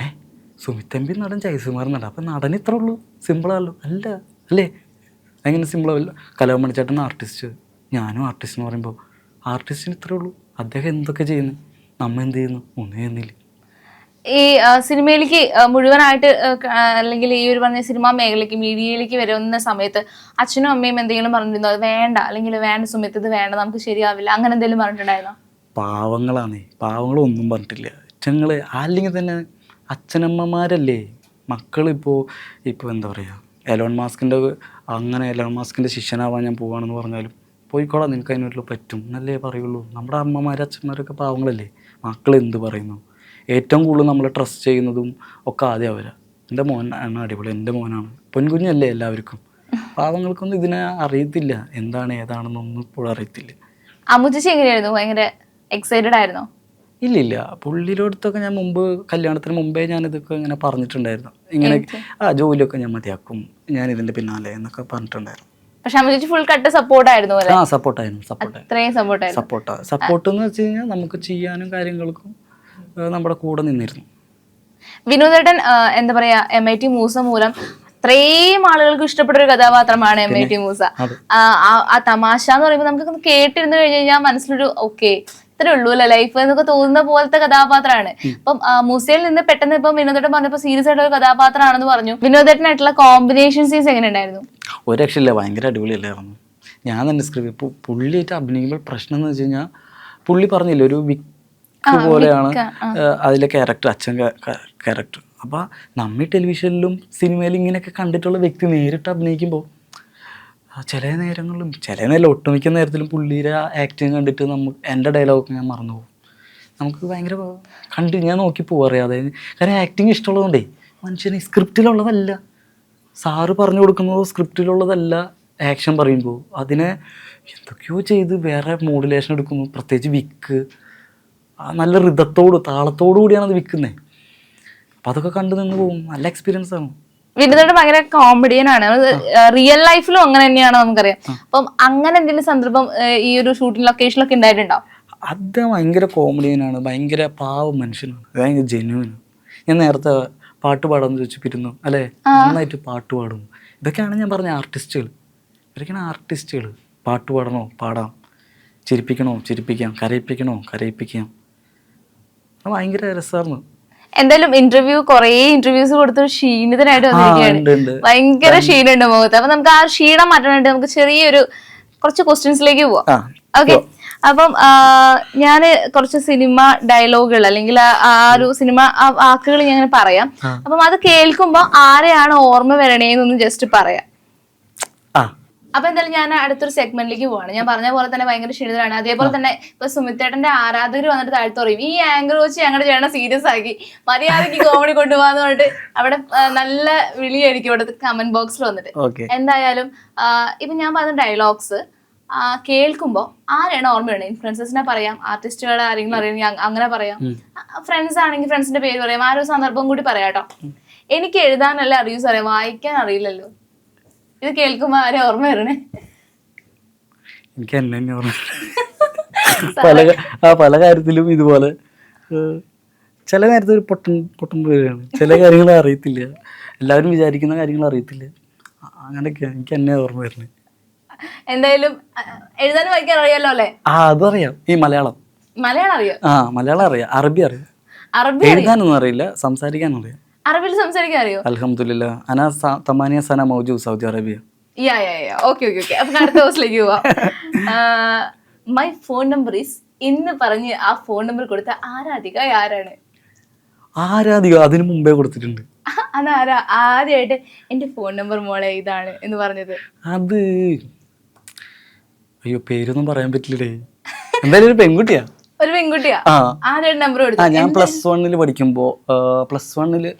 സുമിത്തമ്പി നടൻ, ജയസുമാർ നടൻ. അപ്പം നടൻ ഇത്ര ഉള്ളൂ, സിമ്പിളാണല്ലോ. അല്ലേ? അങ്ങനെ സിമ്പിളല്ല. കലാമണിച്ചേട്ടൻ ആർട്ടിസ്റ്റ്, ഞാനും ആർട്ടിസ്റ്റ് എന്ന് പറയുമ്പോൾ ആർട്ടിസ്റ്റിന് ഇത്രേ ഉള്ളൂ. അദ്ദേഹം എന്തൊക്കെ ചെയ്യുന്നു, നമ്മ എന്ത് ചെയ്യുന്നു? ഒന്നും ചെയ്യുന്നില്ല. ഈ സിനിമയിലേക്ക് മുഴുവനായിട്ട്, അല്ലെങ്കിൽ ഈ ഒരു പറഞ്ഞ സിനിമാ മേഖലയ്ക്ക്, മീഡിയയിലേക്ക് വരുന്ന സമയത്ത് അച്ഛനും അമ്മയും എന്തെങ്കിലും പറഞ്ഞിരുന്നോ, അത് വേണ്ട, അല്ലെങ്കിൽ വേണ്ട സുമിത്ത്, ഇത് വേണ്ട, നമുക്ക് ശരിയാവില്ല, അങ്ങനെ എന്തെങ്കിലും പറഞ്ഞിട്ടുണ്ടായിരുന്നോ? പാവങ്ങളാണേ, പാവങ്ങളൊന്നും പറഞ്ഞിട്ടില്ല. അച്ഛങ്ങൾ അല്ലെങ്കിൽ തന്നെ അച്ഛനമ്മമാരല്ലേ. മക്കളിപ്പോൾ എന്താ പറയുക, എലോൺ മാസ്കിൻ്റെ ശിഷ്യനാവാൻ ഞാൻ പോവുകയാണെന്ന് പറഞ്ഞാലും പോയിക്കോളാം, നിനക്ക് അതിനുള്ള പറ്റും എന്നല്ലേ പറയുള്ളൂ. നമ്മുടെ അമ്മമാരും അച്ഛന്മാരൊക്കെ പാവങ്ങളല്ലേ. മക്കൾ എന്ത് പറയുന്നു, ഏറ്റവും കൂടുതൽ നമ്മൾ ട്രസ്റ്റ് ചെയ്യുന്നതും ഒക്കെ ആദ്യം അവരാണ്. എൻ്റെ മോനാണ് അടിപൊളി, എൻ്റെ മോനാണ്, പൊൻകുഞ്ഞല്ലേ എല്ലാവർക്കും. പാവങ്ങൾക്കൊന്നും ഇതിനെ അറിയത്തില്ല, എന്താണ് ഏതാണെന്നൊന്നും ഇപ്പോഴും അറിയത്തില്ല. അമ്മുച്ചി എങ്ങനെയായിരുന്നു? ഭയങ്കര എക്സൈറ്റഡ് ആയിരുന്നോ? ഇല്ല. പുള്ളിയുടെ അടുത്തൊക്കെ ഞാൻ മുമ്പ്, കല്യാണത്തിന് മുമ്പേ ഞാനിതൊക്കെ ഇങ്ങനെ പറഞ്ഞിട്ടുണ്ടായിരുന്നു. ഇങ്ങനെ ജോലിയൊക്കെ ഞാൻ മതിയാക്കും, ഞാൻ ഇതിൻ്റെ പിന്നാലെ എന്നൊക്കെ പറഞ്ഞിട്ടുണ്ടായിരുന്നു. പക്ഷെ അമ്മുച്ചി ഫുൾ കട്ട് സപ്പോർട്ടായിരുന്നു. സപ്പോർട്ട് എന്ന് വെച്ച് കഴിഞ്ഞാൽ നമുക്ക് ചെയ്യാനും കാര്യങ്ങൾക്കും നമ്മുടെ കൂടെ നിന്നിരുന്നു. വിനോദേട്ടൻ എന്താ പറയാ, MIT മൂസ മൂലം അത്രയും ആളുകൾക്ക് ഇഷ്ടപ്പെട്ട ഒരു കഥാപാത്രമാണ് MIT മൂസ. ആ തമാശ എന്ന് പറയുമ്പോൾ നമുക്ക് കേട്ടിരുന്നു കഴിഞ്ഞു കഴിഞ്ഞാൽ മനസ്സിലൊരു ഓക്കെ, ഇത്രേ ഉള്ളൂ അല്ലെ ലൈഫ് എന്നൊക്കെ തോന്നുന്ന പോലത്തെ കഥാപാത്രമാണ്. അപ്പം മൂസയിൽ നിന്ന് പെട്ടെന്ന് ഇപ്പം വിനോദേട്ടൻ പറഞ്ഞപ്പോൾ സീരിയസ് ആയിട്ടുള്ള ഒരു കഥാപാത്രമാണെന്ന് പറഞ്ഞു. വിനോദേട്ടനായിട്ടുള്ള കോമ്പിനേഷൻ സീൻസ് എങ്ങനെ ഉണ്ടായിരുന്നു? ഒരു രക്ഷയില്ല, ഭയങ്കര അടിപൊളിയല്ലായിരുന്നു. ഞാൻ തന്നെ സ്ക്രിപ്റ്റ് പുള്ളിയായിട്ട് അഭിനയിക്കുമ്പോൾ പ്രശ്നം എന്ന് വെച്ച് കഴിഞ്ഞാൽ, പുള്ളി പറഞ്ഞില്ല ഒരു വിക്ക് പോലെയാണ് അതിലെ ക്യാരക്ടർ, അച്ഛൻ ക്യാരക്ടർ. അപ്പോൾ നമ്മൾ ടെലിവിഷനിലും സിനിമയിലും ഇങ്ങനെയൊക്കെ കണ്ടിട്ടുള്ള വ്യക്തി നേരിട്ട് അഭിനയിക്കുമ്പോൾ ചില നേരം ഒട്ടുമിക്ക നേരത്തിലും പുള്ളിയുടെ ആക്ടിങ് കണ്ടിട്ട് എൻ്റെ ഡയലോഗൊക്കെ ഞാൻ മറന്നു പോകും. നമുക്ക് ഭയങ്കര ഞാൻ നോക്കി പോകാറിയാതെ, കാരണം ആക്ടിങ് ഇഷ്ടമുള്ളതുകൊണ്ടേ മനുഷ്യന് സ്ക്രിപ്റ്റിലുള്ളതല്ല, സാറ് പറഞ്ഞു കൊടുക്കുന്നതോ സ്ക്രിപ്റ്റിലുള്ളതല്ല. ആക്ഷൻ പറയുമ്പോൾ അതിനെ എന്തൊക്കെയോ ചെയ്ത് വേറെ മോഡുലേഷൻ എടുക്കുന്നു. പ്രത്യേകിച്ച് വിക്ക് നല്ല താളത്തോടു കൂടിയാണ് അത് വിൽക്കുന്നത്. അപ്പോൾ അതൊക്കെ കണ്ടു നിന്ന് പോകും. നല്ല എക്സ്പീരിയൻസ് ആണ്. വിനോദേട്ടൻ ഭയങ്കര കോമഡിയനാണ്. റിയൽ ലൈഫിലും അങ്ങനെ തന്നെയാണോ നമുക്കറിയാം. അപ്പം അങ്ങനെ എന്തെങ്കിലും സന്ദർഭം ഈ ഒരു ഷൂട്ടിംഗ് ലൊക്കേഷനിലൊക്കെ ഉണ്ടായിട്ടുണ്ടോ? അത് ഭയങ്കര കോമഡിയനാണ്, ഭയങ്കര പാവം മനുഷ്യനാണ്, ഭയങ്കര ജെന്യൂൻ. ഞാൻ നേരത്തെ പാട്ട് പാടാമെന്ന് ചോദിച്ചിരുന്നു അല്ലേ, നന്നായിട്ട് പാട്ട് പാടും. ഇതൊക്കെയാണ് ഞാൻ പറഞ്ഞ ആർട്ടിസ്റ്റുകൾ. ഇവരൊക്കെയാണ് ആർട്ടിസ്റ്റുകൾ. പാട്ട് പാടണോ പാടാം, ചിരിപ്പിക്കണോ ചിരിപ്പിക്കാം, കരയിപ്പിക്കണോ കരയിപ്പിക്കാം. അത് ഭയങ്കര രസമായിരുന്നു. എന്തായാലും കുറേ ഇന്റർവ്യൂസ് കൊടുത്തൊരു ക്ഷീണിതനായിട്ട് വന്നിരിക്കുകയാണ്. ഭയങ്കര ക്ഷീണുണ്ട് മുഖത്ത്. അപ്പൊ നമുക്ക് ആ ക്ഷീണം മാറ്റാനായിട്ട് നമുക്ക് കുറച്ച് ക്വസ്റ്റ്യൻസിലേക്ക് പോവാം. ഓക്കെ, അപ്പം ഞാന് കുറച്ച് സിനിമ ഡയലോഗുകൾ അല്ലെങ്കിൽ ആ ഒരു സിനിമ വാക്കുകൾ ഞാൻ പറയാം. അപ്പം അത് കേൾക്കുമ്പോ ആരെയാണ് ഓർമ്മ വരണേന്നൊന്ന് ജസ്റ്റ് പറയാം. അപ്പൊ എന്തായാലും ഞാൻ അടുത്തൊരു സെഗ്മെന്റിലേക്ക് പോവാണ്. ഞാൻ പറഞ്ഞ പോലെ തന്നെ ഭയങ്കര ക്ഷീണിതരാണ്. അതേപോലെ തന്നെ ഇപ്പൊ സുമിത്തേട്ടന്റെ ആരാധകർ വന്നിട്ട് താഴ്ത്തു പറയും, ഈ ആങ്കർ വെച്ച് ഞങ്ങളുടെ ചേട്ടനെ സീരിയസ് ആക്കി, മര്യാദക്ക് കോമഡി കൊണ്ടുപോകാന്ന് പറഞ്ഞിട്ട് അവിടെ നല്ല വിളിയായിരിക്കും ഇവിടെ കമന്റ് ബോക്സിൽ വന്നിട്ട്. എന്തായാലും ഇപ്പൊ ഞാൻ പറഞ്ഞ ഡയലോഗ്സ് കേൾക്കുമ്പോ ആരാണ് ഓർമ്മ വേണേ? ഇൻഫ്ലുവൻസേഴ്സിനെ പറയാം, ആർട്ടിസ്റ്റുകളെ ആരെങ്കിലും അറിയാം അങ്ങനെ പറയാം, ഫ്രണ്ട്സ് ആണെങ്കിൽ ഫ്രണ്ട്സിന്റെ പേര് പറയാം, ആ ഒരു സന്ദർഭം കൂടി പറയാം കേട്ടോ. എനിക്ക് എഴുതാനല്ല അറിയൂ സാറേ, വായിക്കാൻ അറിയില്ലല്ലോ. ഇത് കേൾക്കുമ്പോ ആരെ ഓർമ്മ വരണേ? എനിക്ക് എന്നെ ഓർമ്മ. പല കാര്യത്തിലും ഇതുപോലെ ചില നേരത്തെ ഒരു പൊട്ടൻ പേരാണ്. ചില കാര്യങ്ങൾ അറിയത്തില്ല, എല്ലാവരും വിചാരിക്കുന്ന കാര്യങ്ങൾ അറിയത്തില്ല. അങ്ങനെയൊക്കെയാണ് എനിക്ക് എന്നെ ഓർമ്മ വരുന്നത്. എന്തായാലും എഴുതാനും വായിക്കാൻ അറിയാലോ അല്ലേ? അതറിയാം. ഈ മലയാളം അറിയാം. മലയാളം അറിയാം, അറബി അറിയാം. എഴുതാനൊന്നും അറിയില്ല, സംസാരിക്കാനും അറിയാം. അറബിയിൽ സംസാരിക്കാൻ അറിയോ? അൽഹംദുലില്ലാ, അനാ തമാനിയ സന മൗജൂദ് സൗദി അറേബ്യ. ഓക്കെ. അപ്പൊ അടുത്ത ദിവസത്തിലേക്ക് പോവാം. മൈ ഫോൺ നമ്പർ ഈസ് എന്ന് പറഞ്ഞ് ആ ഫോൺ നമ്പർ കൊടുത്ത ആരാധിക ആരാണ്? ആരാധിക അതിനു മുമ്പേ കൊടുത്തിട്ടുണ്ട്. അതാരാ ആദ്യമായിട്ട് എന്റെ ഫോൺ നമ്പർ മോളെ ഇതാണ് എന്ന് പറഞ്ഞത്? അത് അയ്യോ, പേരൊന്നും പറയാൻ പറ്റില്ലേ. എന്തായാലും ഒരു പെൺകുട്ടിയാ. ആദ്യമായിട്ട് നമ്പർ കൊടുത്തു. ഞാൻ +1 പഠിക്കുമ്പോ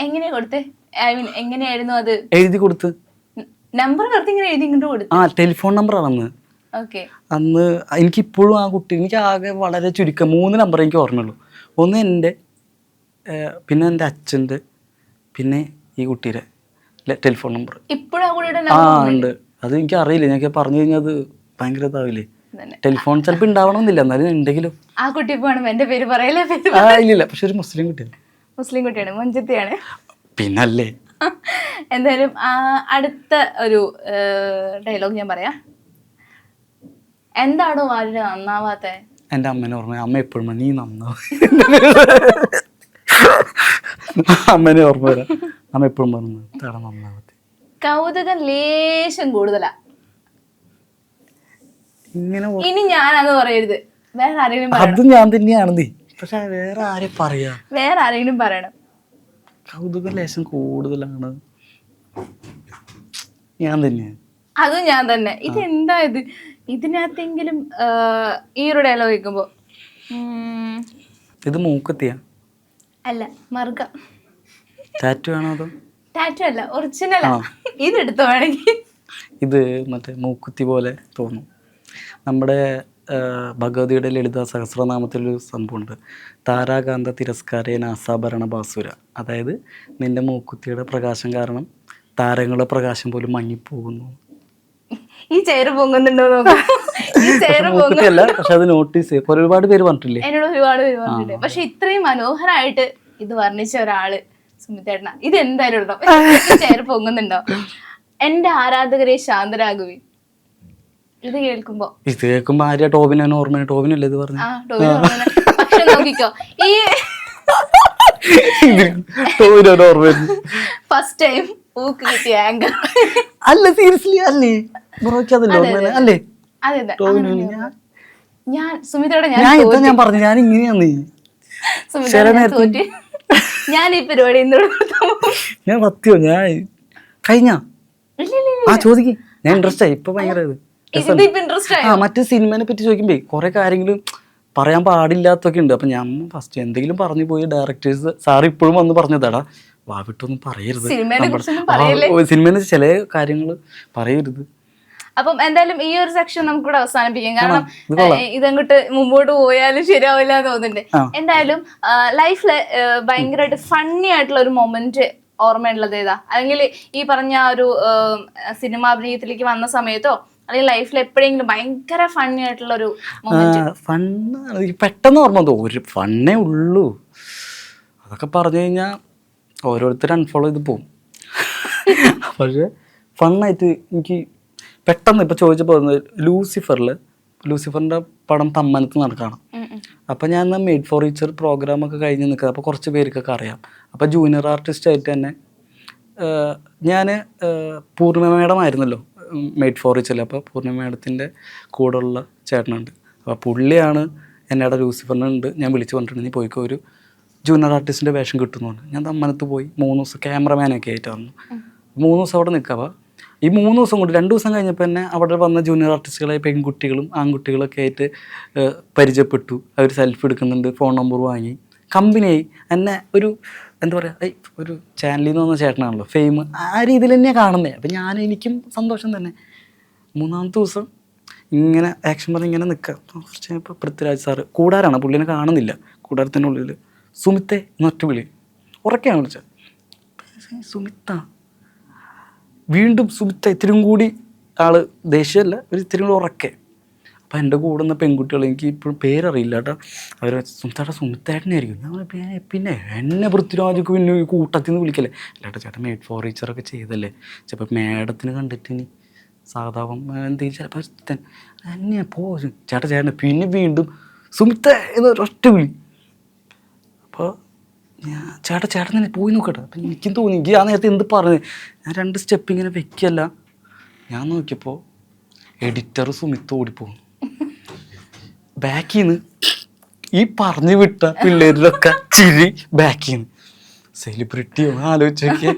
എങ്ങനെയാ കൊടുത്തേ? ഐ മീൻ എങ്ങനെയായിരുന്നു അത്? എഴുതി കൊടുത്ത് നമ്പർ ഇങ്ങനെ എഴുതി ഇങ്ങോട്ട് കൊടുത്തു. ടെലിഫോൺ നമ്പർ ആണ് അന്ന്. എനിക്കിപ്പോഴും ആ കുട്ടി, എനിക്ക് ആകെ വളരെ ചുരുക്കം 3 നമ്പർ എനിക്ക് ഓർമ്മയുള്ളൂ. ഒന്ന് എൻ്റെ, പിന്നെ എൻ്റെ അച്ഛൻ്റെ, പിന്നെ ഈ കുട്ടിയുടെ ടെലിഫോൺ നമ്പർ ഉണ്ട്. അത് എനിക്ക് അറിയില്ല, ഞാൻ പറഞ്ഞു കഴിഞ്ഞാൽ അത് ഭയങ്കര ഇതാവില്ലേ. ടെലിഫോൺ ചിലപ്പോൾ ഉണ്ടാവണമെന്നില്ല, എന്നാലും ഉണ്ടെങ്കിലും ആ കുട്ടി എന്റെ പേര് പറയലേ. ഇല്ല, പക്ഷെ ഒരു മുസ്ലിം കുട്ടിയാണ്, മഞ്ചത്തിയാണ്. പിന്നല്ലേ. എന്തായാലും അടുത്ത ഒരു ഡയലോഗ് ഞാൻ പറയാം. എന്താണോ വാലിന് നന്നാവാത്തെ? എൻ്റെ അമ്മേനെ ഓർമ്മ. അമ്മ എപ്പോഴും നീ നന്നാവും. അമ്മേനെ ഓർമ്മ വരാം. അമ്മ എപ്പോഴും പറഞ്ഞു നന്നാവത്തെ. കൗതുകം ലേശം കൂടുതലാ. ഇനി ഞാനത് പറയരുത്, വേറെ ആരെങ്കിലും. അത് ഞാൻ തന്നെയാണ്, പക്ഷെ വേറെ ആരെ പറയാ? വേറെ ആരെങ്കിലും പറയണം. കൗതുക ലേശം കൂടുതലാണ്, ഞാൻ തന്നെ. അതും ഞാൻ തന്നെ. ഇതെന്താ ഇത്? ഇതിനകത്തെങ്കിലും ഈ ഒരു ഡയലോഗ് കേൾക്കുമ്പോ ഇത് മൂക്കത്തിയാ? അല്ല, മറുക. ടാറ്റു ആണോ? അതോ ടാറ്റു അല്ല, ഒറിജിനലാ. ഇതെടുത്തോ വേണമെങ്കിൽ. ഇത് മറ്റേ മൂക്കുത്തി പോലെ തോന്നും. നമ്മുടെ ഭഗവതിയുടെ ലളിത സഹസ്രനാമത്തിലൊരു സംഭവമുണ്ട്, താരാകാന്ത തിരസ്കാരേന ആസാഭരണ ബാസുര. അതായത് നിന്റെ മൂക്കുത്തിയുടെ പ്രകാശം കാരണം താരങ്ങളുടെ പ്രകാശം പോലും മങ്ങിപ്പോകുന്നു. ഈ ചെയർ പൊങ്ങുന്നുണ്ടോ? മൂക്കുത്തിയല്ല, പക്ഷെ അത് നോട്ടീസ് ചെയ്യും. ഒരുപാട് പേര് പറഞ്ഞിട്ടില്ലേ? എന്നോട് ഒരുപാട് പേര് പറഞ്ഞിട്ടുണ്ട്. പക്ഷെ ഇത്രയും മനോഹരമായിട്ട് ഇത് വർണ്ണിച്ച ഒരാള് സുമിത്തേട്ടന. ഇത് എന്തായാലും ഉണ്ടോ? ചെയർ പൊങ്ങുന്നുണ്ടോ? എന്റെ ആരാധകരെ ശാന്തരാകുവി. ഇത് കേൾക്കുമ്പോ ആര്യ ടോബിനാണ് ഓർമ്മ. ടോബിനല്ലേ ഇത് പറഞ്ഞു? പക്ഷെ നോക്കിക്കോ, ഈ ഫസ്റ്റ് ടൈം ഊക്ക് കിട്ടിയ ആങ്കർ അല്ല, സീരിയസ്ലി അല്ലേ? അല്ലേ? ഞാൻ സുമിതയോടെ ഞാൻ പറഞ്ഞു, ഞാൻ ഇങ്ങനെയാന്ന്. ഞാൻ ഈ പരിപാടി ഞാൻ സത്യോ ഞാൻ കഴിഞ്ഞ ചോദിക്കും. ഞാൻ ഇൻട്രസ്റ്റ് ആയി ഇപ്പൊ. ഭയങ്കര മറ്റു സിനിമനെ പറ്റി ചോദിക്കുമ്പോ കുറെ കാര്യങ്ങളും പറയാൻ പാടില്ലാത്തൊക്കെ ഉണ്ട്. അപ്പൊ ഞാൻ ഫസ്റ്റ് എന്തെങ്കിലും പറഞ്ഞു പോയി ഡയറക്ടേഴ്സ് സാർ ഇപ്പോഴും വന്ന് പറഞ്ഞതാടാ, വാവിട്ടൊന്നും പറയരുത്, സിനിമേനെ ചില കാര്യങ്ങൾ പറയരുത്. അപ്പം എന്തായാലും ഈ ഒരു സെക്ഷൻ നമുക്കിവിടെ അവസാനിപ്പിക്കാം. കാരണം ഇതങ്ങോട്ട് മുമ്പോട്ട് പോയാലും ശരിയാവില്ല എന്ന് തോന്നുന്നുണ്ട്. എന്തായാലും ലൈഫില് ഭയങ്കരമായിട്ട് ഫണ്ണി ആയിട്ടുള്ള ഒരു മൊമെന്റ് ഓർമ്മയുള്ളത് ഏതാ? അല്ലെങ്കിൽ ഈ പറഞ്ഞ ഒരു സിനിമ അഭിനയത്തിലേക്ക് വന്ന സമയത്തോ അല്ലെങ്കിൽ ലൈഫിൽ എപ്പോഴെങ്കിലും ഭയങ്കര ഫണ്ണി ആയിട്ടുള്ള ഒരു ഫണ്ണ് പെട്ടെന്ന് ഓർമ്മ ഒരു ഫണ്ണേ ഉള്ളൂ. അതൊക്കെ പറഞ്ഞു കഴിഞ്ഞാൽ ഓരോരുത്തർ അൺഫോളോ ചെയ്ത് പോകും. പക്ഷേ ഫണ്ണായിട്ട് എനിക്ക് പെട്ടെന്ന് ഇപ്പോൾ ചോദിച്ചപ്പോൾ ലൂസിഫറിൻ്റെ പടം തമ്മനത്ത് നടക്കണം. അപ്പം ഞാൻ മെയ്ഡ് ഫോർ ഈച്ചർ പ്രോഗ്രാമൊക്കെ കഴിഞ്ഞ് നിൽക്കുക. അപ്പോൾ കുറച്ച് പേർക്കൊക്കെ അറിയാം. അപ്പോൾ ജൂനിയർ ആർട്ടിസ്റ്റായിട്ട് തന്നെ ഞാൻ പൂർണിമ മേഡം ആയിരുന്നല്ലോ മെയ്ഡ് ഫോർ ഈച്ചറിൽ. അപ്പോൾ പൂർണിമ മേഡത്തിൻ്റെ കൂടെയുള്ള ചേട്ടനുണ്ട്. അപ്പോൾ പുള്ളിയാണ് എന്നോട് ലൂസിഫറിനുണ്ട് ഞാൻ വിളിച്ച് പറഞ്ഞിട്ടുണ്ടെങ്കിൽ പോയിക്കോ ഒരു ജൂനിയർ ആർട്ടിസ്റ്റിൻ്റെ വേഷം കിട്ടുന്നുണ്ട്. ഞാൻ തമ്മനത്ത് പോയി 3 ദിവസം ക്യാമറമാനൊക്കെ ആയിട്ട് വന്നു. 3 ദിവസം അവിടെ നിൽക്കുക. അപ്പോൾ ഈ 3 ദിവസം കൊണ്ട് 2 ദിവസം കഴിഞ്ഞപ്പോൾ തന്നെ അവിടെ വന്ന ജൂനിയർ ആർട്ടിസ്റ്റുകളായ പെൺകുട്ടികളും ആൺകുട്ടികളൊക്കെ ആയിട്ട് പരിചയപ്പെട്ടു. അവർ സെൽഫി എടുക്കുന്നുണ്ട്, ഫോൺ നമ്പർ വാങ്ങി, കമ്പനിയായി. എന്നെ ഒരു എന്താ പറയുക, ഒരു ചാനലിൽ നിന്ന് വന്ന ചേട്ടനാണല്ലോ, ഫെയിം ആ രീതിയിൽ തന്നെയാണ് കാണുന്നത്. അപ്പം എനിക്കും സന്തോഷം തന്നെ. 3-ാമത്തെ ദിവസം ഇങ്ങനെ ആക്ഷൻ പറഞ്ഞ് ഇങ്ങനെ നിൽക്കുക. കുറച്ച് ഇപ്പോൾ പൃഥ്വിരാജ് സാറ് കൂടാരാണ്, പുള്ളിനെ കാണുന്നില്ല, കൂടാരത്തിൻ്റെ ഉള്ളിൽ സുമിത്തെ എന്നൊറ്റ വിളി ഉറക്കെയാണ് വിളിച്ചത്. സുമിത്ത വീണ്ടും സുമിത്ത ഇത്തിരും കൂടി ആള് ദേഷ്യമല്ല, ഒരു ഇത്തിരി കൂടി ഉറക്കെ. അപ്പം എൻ്റെ കൂടെ നിന്ന് പെൺകുട്ടികൾ എനിക്ക് ഇപ്പോഴും പേരറിയില്ല കേട്ടോ. അവർ സുമിത്തേട്ടനായിരിക്കും. ഞാൻ പിന്നെ എന്നെ പൃഥ്വിരാജൊക്കെ പിന്നെ കൂട്ടത്തിൽ നിന്ന് വിളിക്കല്ലേ. അല്ലാട്ടോ ചേട്ടൻ മെയ്ഡ് ഫോർ ഈച്ചറൊക്കെ ചെയ്തല്ലേ, ചിലപ്പോൾ മേഡത്തിന് കണ്ടിട്ട് ഇനി സാധാവം എന്തെങ്കിലും ചിലപ്പോൾ എന്നെ ചേട്ടൻ പിന്നെ വീണ്ടും സുമിത്ത എന്നൊരൊറ്റ വിളി. അപ്പോൾ ചേട്ടൻ തന്നെ പോയി നോക്കട്ടെ. അപ്പം എനിക്കും തോന്നി, എനിക്ക് ആ നേരത്തെ എന്ത് പറഞ്ഞു. ഞാൻ 2 സ്റ്റെപ്പ് ഇങ്ങനെ വെക്കല്ല, ഞാൻ നോക്കിയപ്പോൾ എഡിറ്റർ സുമിത്ത് ഓടിപ്പോകും. ബാക്കിൽ നിന്ന് ഈ പറഞ്ഞു വിട്ട പിള്ളേരിലൊക്കെ ചിരി ബാക്കിൽ നിന്ന്. സെലിബ്രിറ്റിയോ ആലോചിച്ച് നോക്കിയ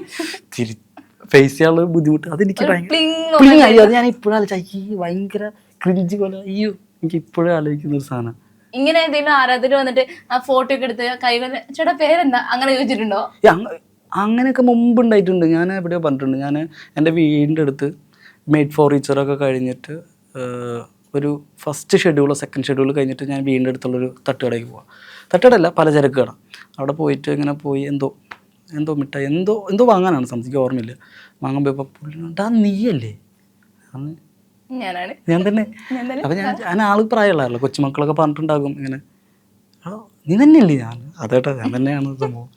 ഫേസ് ചെയ്യാനുള്ള ബുദ്ധിമുട്ട് അതെനിക്ക് ഭയങ്കര അത് ഞാൻ ഇപ്പോഴും ആലോചിച്ച ഭയങ്കര ക്രിഞ്ച് പോലെ. അയ്യോ, എനിക്ക് ഇപ്പോഴും ആലോചിക്കുന്ന ഒരു സാധനം. ഇങ്ങനെ എന്തെങ്കിലും ആരാധന വന്നിട്ട് ആ ഫോട്ടോ ഒക്കെ എടുത്ത് കൈകൊണ്ട് ചേട്ടാ പേരെന്താ അങ്ങനെ ചോദിച്ചിട്ടുണ്ടോ? അങ്ങനെയൊക്കെ മുമ്പ് ഉണ്ടായിട്ടുണ്ട്. ഞാൻ എവിടെയോ പറഞ്ഞിട്ടുണ്ട്. ഞാൻ എൻ്റെ വീടിൻ്റെ അടുത്ത് മെയ്ഡ് ഫോർ ഈച്ചറൊക്കെ കഴിഞ്ഞിട്ട് ഒരു ഫസ്റ്റ് ഷെഡ്യൂളോ സെക്കൻഡ് ഷെഡ്യൂൾ കഴിഞ്ഞിട്ട് ഞാൻ വീടിൻ്റെ അടുത്തുള്ളൊരു തട്ടുകടയ്ക്ക് പോവാം. തട്ടുകടയല്ല, പലചരക്ക് കട. അവിടെ പോയിട്ട് ഇങ്ങനെ പോയി എന്തോ മിഠായി എന്തോ വാങ്ങാനാണ്, സംതിങ് ഓർമ്മയില്ല. വാങ്ങാൻ പോയപ്പോൾ പുള്ളിണ്ടാ നീയല്ലേ? ഞാൻ തന്നെ. അപ്പം ഞാൻ ആൾ പ്രായമുള്ളതല്ലോ, കൊച്ചുമക്കളൊക്കെ പറഞ്ഞിട്ടുണ്ടാകും ഇങ്ങനെ, നീ തന്നെയല്ലേ? ഞാൻ തന്നെയാണ് സംഭവം.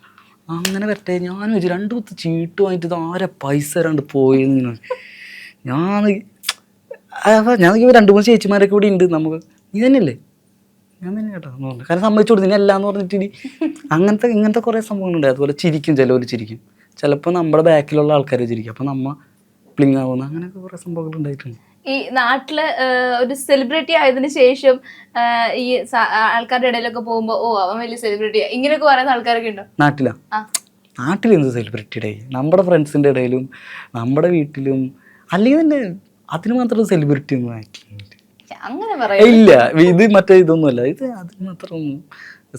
അങ്ങനെ വരട്ടെ ഞാൻ വെച്ചു 2 കുത്ത് ചീട്ട് വാങ്ങിയിട്ട് ഇത് ആരെ പൈസ തരാണ്ട് പോയെന്ന്. ഞാൻ 2-3 ചേച്ചിമാരൊക്കെ ഇവിടെ ഉണ്ട്. നമുക്ക് നീ തന്നെയല്ലേ? ഞാൻ തന്നെ കേട്ടോ എന്ന് പറഞ്ഞു. കാരണം സമ്മതിച്ചു കൊടുത്തു നീ അല്ലാന്ന് പറഞ്ഞിട്ട്. ഇങ്ങനത്തെ കുറേ സംഭവങ്ങളുണ്ട്. അതുപോലെ ചിരിക്കും, ചിലവർ ചിരിക്കും, ചിലപ്പോൾ നമ്മുടെ ബാക്കിലുള്ള ആൾക്കാരെ ചിരിക്കും, അപ്പം നമ്മ പ്ലിങ് ആവുന്ന അങ്ങനെയൊക്കെ കുറേ സംഭവങ്ങൾ ഉണ്ടായിട്ടുണ്ട്. ഈ നാട്ടില് ഒരു സെലിബ്രിറ്റി ആയതിനു ശേഷം ഈ ആൾക്കാരുടെ ഇടയിലൊക്കെ പോകുമ്പോ അവൻ വലിയ സെലിബ്രിറ്റിയാ ഇങ്ങനെയൊക്കെ പറയുന്ന ആൾക്കാരൊക്കെ ഉണ്ടോ? നാട്ടിലെന്ത് സെലിബ്രിറ്റിയുടെ നമ്മുടെ ഫ്രണ്ട്സിന്റെ ഇടയിലും നമ്മുടെ വീട്ടിലും അല്ലെങ്കിൽ തന്നെ അതിന് മാത്രം സെലിബ്രിറ്റി ഒന്നും അങ്ങനെ പറയാ ഇല്ല. ഇത് മറ്റേ ഇതൊന്നുമല്ല, ഇത് അതിന് മാത്രം ഒന്നും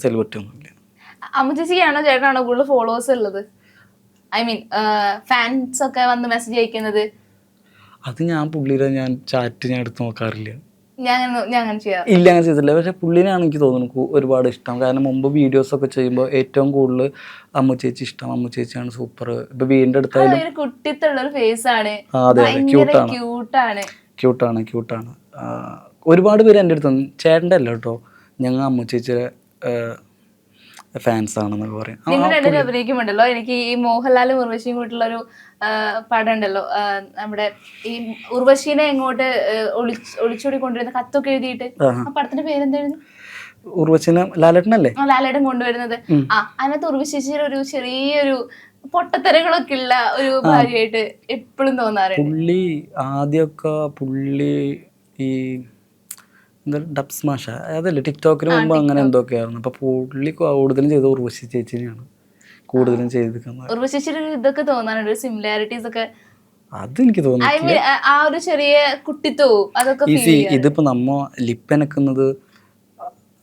സെലിബ്രിറ്റി ഒന്നുമില്ല. അമ്മച്ചിക്കാണോ ചേട്ടനാണോ കൂടുതൽ ഫോളോവേഴ്സ് ഉള്ളത്? ഐ മീൻ ഫാൻസ് ഒക്കെ വന്ന് മെസ്സേജ് അയക്കുന്നത്? അത് ഞാൻ ചാറ്റ് എടുത്ത് നോക്കാറില്ല. ഇല്ല, അങ്ങനെ ചെയ്തില്ല. പക്ഷെ പുള്ളിനെയാണ് എനിക്ക് തോന്നുന്നു ഒരുപാട് ഇഷ്ടം. കാരണം മുമ്പ് വീഡിയോസൊക്കെ ചെയ്യുമ്പോൾ ഏറ്റവും കൂടുതൽ അമ്മു ചേച്ചി ഇഷ്ടം. അമ്മു ചേച്ചിയാണ് സൂപ്പർ. ഇപ്പൊ വീടിന്റെ അടുത്തായാലും കുട്ടിത്തുള്ളൊരു ഫേസ് ആണ്. അതെ, ക്യൂട്ടാണ്. ഒരുപാട് പേര് എൻ്റെ അടുത്ത് ചേട്ടൻ്റെ അല്ല കേട്ടോ, ഞങ്ങൾ അമ്മു ചേച്ചിയുടെ ഫാൻസ് ആണെന്നൊക്കെ പറയും. നിങ്ങൾ അഭിനയിക്കുമ്പോണ്ടല്ലോ, എനിക്ക് ഈ മോഹൻലാലും ഉർവശിയും കൂട്ടുള്ള ഒരു പടം ഉണ്ടല്ലോ, നമ്മുടെ ഈ ഉർവശീനെ എങ്ങോട്ട് ഒളിച്ചോടി കൊണ്ടുവരുന്ന കത്തൊക്കെ എഴുതിയിട്ട്, ആ പടത്തിന്റെ പേരെന്തായിരുന്നു? ഉർവശീനെ ലാലേട്ടനല്ലേ? ലാലേട്ടൻ കൊണ്ടുവരുന്നത്. അതിനകത്ത് ഉർവശിയുടെ ഒരു ചെറിയൊരു പൊട്ടത്തരങ്ങളൊക്കെ ഉള്ള ഒരു ഭാര്യയായിട്ട് എപ്പോഴും തോന്നാറുണ്ട്. പുള്ളി ആദ്യമൊക്കെ ഈ ഡബ് സ്മാഷ അതല്ലേ ടിക്ടോക്കിന് മുമ്പ് അങ്ങനെ എന്തൊക്കെയായിരുന്നു. അപ്പൊ പുള്ളി കൂടുതലും ചെയ്ത ഉർവശി ചേച്ചിനെയാണ് കൂടുതലും ചെയ്തിരിക്കുന്നത്. ഉർവശി ഇതൊക്കെ തോന്നാറുണ്ട്, സിമിലാരിറ്റീസ് ഒക്കെ. അതെനിക്ക് തോന്നുന്നു ആ ഒരു ചെറിയ കുട്ടിത്തവും അതൊക്കെ. ഇതിപ്പോ നമ്മ ലിപ്പനക്കുന്നത്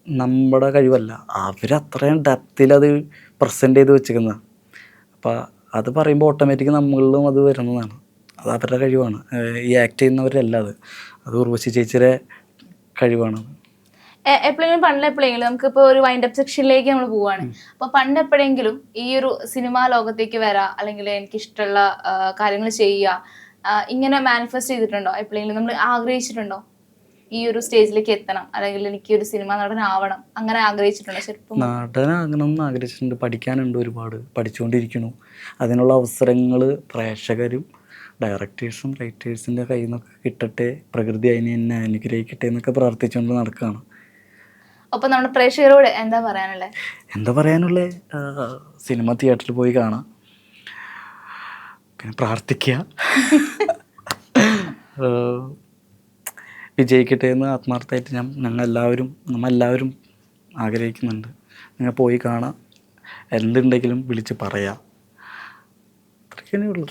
നമ്മുടെ കഴിവല്ല, അവരത്രയും ഡെപ്തിൽ അത് പ്രസന്റ് ചെയ്ത് വെച്ചിരിക്കുന്ന. അപ്പൊ അത് പറയുമ്പോൾ ഓട്ടോമാറ്റിക് നമ്മളിലും അത് വരുന്നതാണ്. അത് അവരുടെ കഴിവാണ്. ഈ ആക്ട് ചെയ്യുന്നവരല്ല, അത് ഉർവശി ചേച്ചിയുടെ കഴിവാണ്. എപ്പോഴെങ്കിലും പണ്ടെപ്പോഴെങ്കിലും നമുക്കിപ്പോൾ ഒരു വൈൻഡ് അപ്പ് സെക്ഷനിലേക്ക് നമ്മൾ പോവാണ്. അപ്പൊ പണ്ടെപ്പോഴെങ്കിലും ഈ ഒരു സിനിമാ ലോകത്തേക്ക് വരാ, അല്ലെങ്കിൽ എനിക്കിഷ്ടമുള്ള കാര്യങ്ങൾ ചെയ്യുക, ഇങ്ങനെ മാനിഫെസ്റ്റ് ചെയ്തിട്ടുണ്ടോ? എപ്പോഴെങ്കിലും നമ്മൾ ആഗ്രഹിച്ചിട്ടുണ്ടോ ഈ ഒരു സ്റ്റേജിലേക്ക് എത്തണം, അല്ലെങ്കിൽ എനിക്ക് ഒരു സിനിമ നടനാവണം, അങ്ങനെ ആഗ്രഹിച്ചിട്ടുണ്ടോ? ശരിക്കും നടനാകണമെന്ന് ആഗ്രഹിച്ചിട്ടുണ്ട്. പഠിക്കാനുണ്ട്, ഒരുപാട് പഠിച്ചുകൊണ്ടിരിക്കുന്നു. അതിനുള്ള അവസരങ്ങൾ പ്രേക്ഷകരും ഡയറക്ടേഴ്സും റൈറ്റേഴ്സിൻ്റെ കയ്യിൽ നിന്നൊക്കെ കിട്ടട്ടെ, പ്രകൃതി അതിനെ എന്നെ അനുഗ്രഹിക്കട്ടെ എന്നൊക്കെ പ്രാർത്ഥിച്ചുകൊണ്ട് നടക്കുകയാണ്. അപ്പൊ നമ്മുടെ പ്രേക്ഷകരോട് എന്താ പറയാനുള്ളത്? എന്താ പറയാനുള്ളത്? സിനിമ തിയേറ്ററിൽ പോയി കാണാം, പിന്നെ പ്രാർത്ഥിക്കുക, വിജയിക്കട്ടെ എന്ന് ആത്മാർത്ഥമായിട്ട് നമ്മളെല്ലാവരും ആഗ്രഹിക്കുന്നുണ്ട്. നിങ്ങൾ പോയി കാണാം, എന്തുണ്ടെങ്കിലും വിളിച്ച് പറയാം.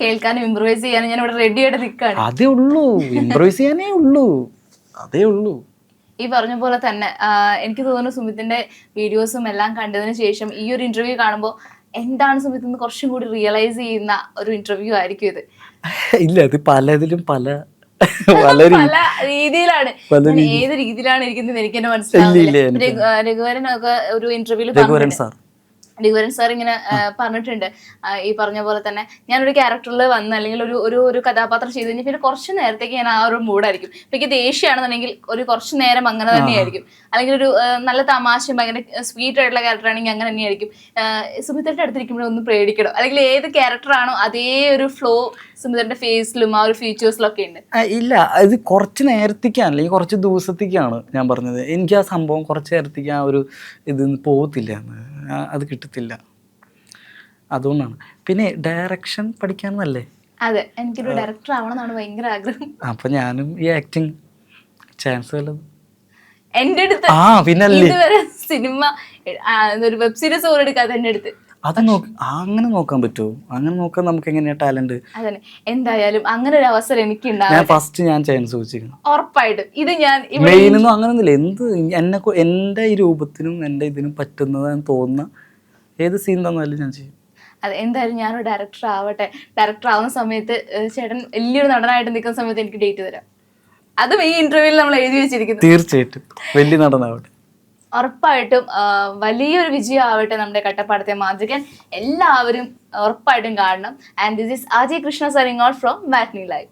കേൾക്കാനും ഇംപ്രൂവൈസ് ചെയ്യാനും ഞാൻ ഇവിടെ റെഡി ആയിട്ട് നിൽക്കാണ്. അതേ ഉള്ളൂ, ഇംപ്രൂവൈസ് ചെയ്യാനേ ഉള്ളൂ, അതേ ഉള്ളൂ. ഈ പറഞ്ഞ പോലെ തന്നെ എനിക്ക് തോന്നുന്നു സുമിത്തിന്റെ വീഡിയോസും എല്ലാം കണ്ടതിന് ശേഷം ഈ ഒരു ഇന്റർവ്യൂ കാണുമ്പോൾ എന്താണ് സുമിത്ത് എന്ന് കുറച്ചും കൂടി റിയലൈസ് ചെയ്യുന്ന ഒരു ഇന്റർവ്യൂ ആയിരിക്കും ഇത്. ഇല്ല, അത് പലതിലും പല രീതിയിലാണ്. ഏത് രീതിയിലാണ് ഇരിക്കുന്നത് എനിക്ക് തന്നെ മനസ്സിലാവില്ല. രഘുവരൻ ഒക്കെ ഒരു ഇന്റർവ്യൂല് രഘുവരൻ സാർ ഇങ്ങനെ പറഞ്ഞിട്ടുണ്ട്, ഈ പറഞ്ഞ പോലെ തന്നെ ഞാനൊരു ക്യാരക്ടറിൽ വന്ന് അല്ലെങ്കിൽ ഒരു കഥാപാത്രം ചെയ്ത് കഴിഞ്ഞാൽ പിന്നെ കുറച്ച് നേരത്തേക്ക് ഞാൻ ആ ഒരു മൂഡായിരിക്കും. ഇപ്പൊ എനിക്ക് ദേഷ്യമാണെന്നുണ്ടെങ്കിൽ ഒരു കുറച്ച് നേരം അങ്ങനെ തന്നെയായിരിക്കും. അല്ലെങ്കിൽ ഒരു നല്ല തമാശയും ഭയങ്കര സ്വീറ്റ് ആയിട്ടുള്ള ക്യാരക്ടർ ആണെങ്കിൽ അങ്ങനെ തന്നെയായിരിക്കും. സുമിത്രയുടെ അടുത്തിരിക്കുമ്പോഴും ഒന്ന് പേടിക്കണം, അല്ലെങ്കിൽ ഏത് ക്യാരക്ടറാണോ അതേ ഒരു ഫ്ലോ സുമിത്രന്റെ ഫേസിലും ആ ഒരു ഫീച്ചേഴ്സിലും ഒക്കെ ഉണ്ട്. ഇല്ല, ഇത് കുറച്ച് നേരത്തേക്കാണ്, അല്ലെങ്കിൽ കുറച്ച് ദിവസത്തേക്കാണ് ഞാൻ പറഞ്ഞത്. എനിക്ക് ആ സംഭവം കുറച്ച് നേരത്തേക്ക് ആ ഒരു ഇത് പോകത്തില്ല, അത് കിട്ടത്തില്ല. അതുകൊണ്ടാണ്. പിന്നെ ഡയറക്ഷൻ പഠിക്കാമെന്നല്ലേ? അതെ, എനിക്കൊരു ഡയറക്ടർ ആവണമെന്നാണ് ഭയങ്കര ആഗ്രഹം. അപ്പൊ ഞാനും ഈ ആക്ടിങ് ചാൻസ് വല്ലതും എന്റെ അടുത്ത് ഇതുവരെ സിനിമ ഒരു വെബ് സീരീസ് പോലും എടുക്കാതെ എന്റെ അടുത്ത്. അത് അങ്ങനെ നോക്കാൻ പറ്റുമോ? അങ്ങനെ നോക്കാൻ നമുക്ക് എങ്ങനെയാ ടാലന്റ്? അതെ, എന്തായാലും അങ്ങനെ ഒരു അവസരം എനിക്ക് ഞാൻ ചാൻസ് ചോദിച്ചിരിക്കണം ഉറപ്പായിട്ടും. ഇത് ഞാൻ മെയിനൊന്നും അങ്ങനൊന്നുമില്ല. എന്റെ ഈ രൂപത്തിനും എന്റെ ഇതിനും പറ്റുന്നതെന്ന് തോന്നുന്ന ഏത് സീൻ തന്നാലും ഞാൻ ചെയ്യും. അതെ, എന്തായാലും ഞാനൊരു ഡയറക്ടർ ആവട്ടെ. ഡയറക്ടർ ആവുന്ന സമയത്ത് ചേട്ടൻ വലിയൊരു നടനായിട്ട് നിൽക്കുന്ന സമയത്ത് എനിക്ക് ഡേറ്റ് തരാം. അതും ഈ ഇന്റർവ്യൂവിൽ നമ്മൾ എഴുതി വെച്ചിരിക്കുന്നു. തീർച്ചയായിട്ടും വലിയ നടനാവട്ടെ. ഉറപ്പായിട്ടും വലിയൊരു വിജയം ആവട്ടെ നമ്മുടെ കട്ടപ്പാടത്തെ മാന്ത്രികൻ. എല്ലാവരും ഉറപ്പായിട്ടും കാണണം. And this is Ajay Krishna signing out from matinee live.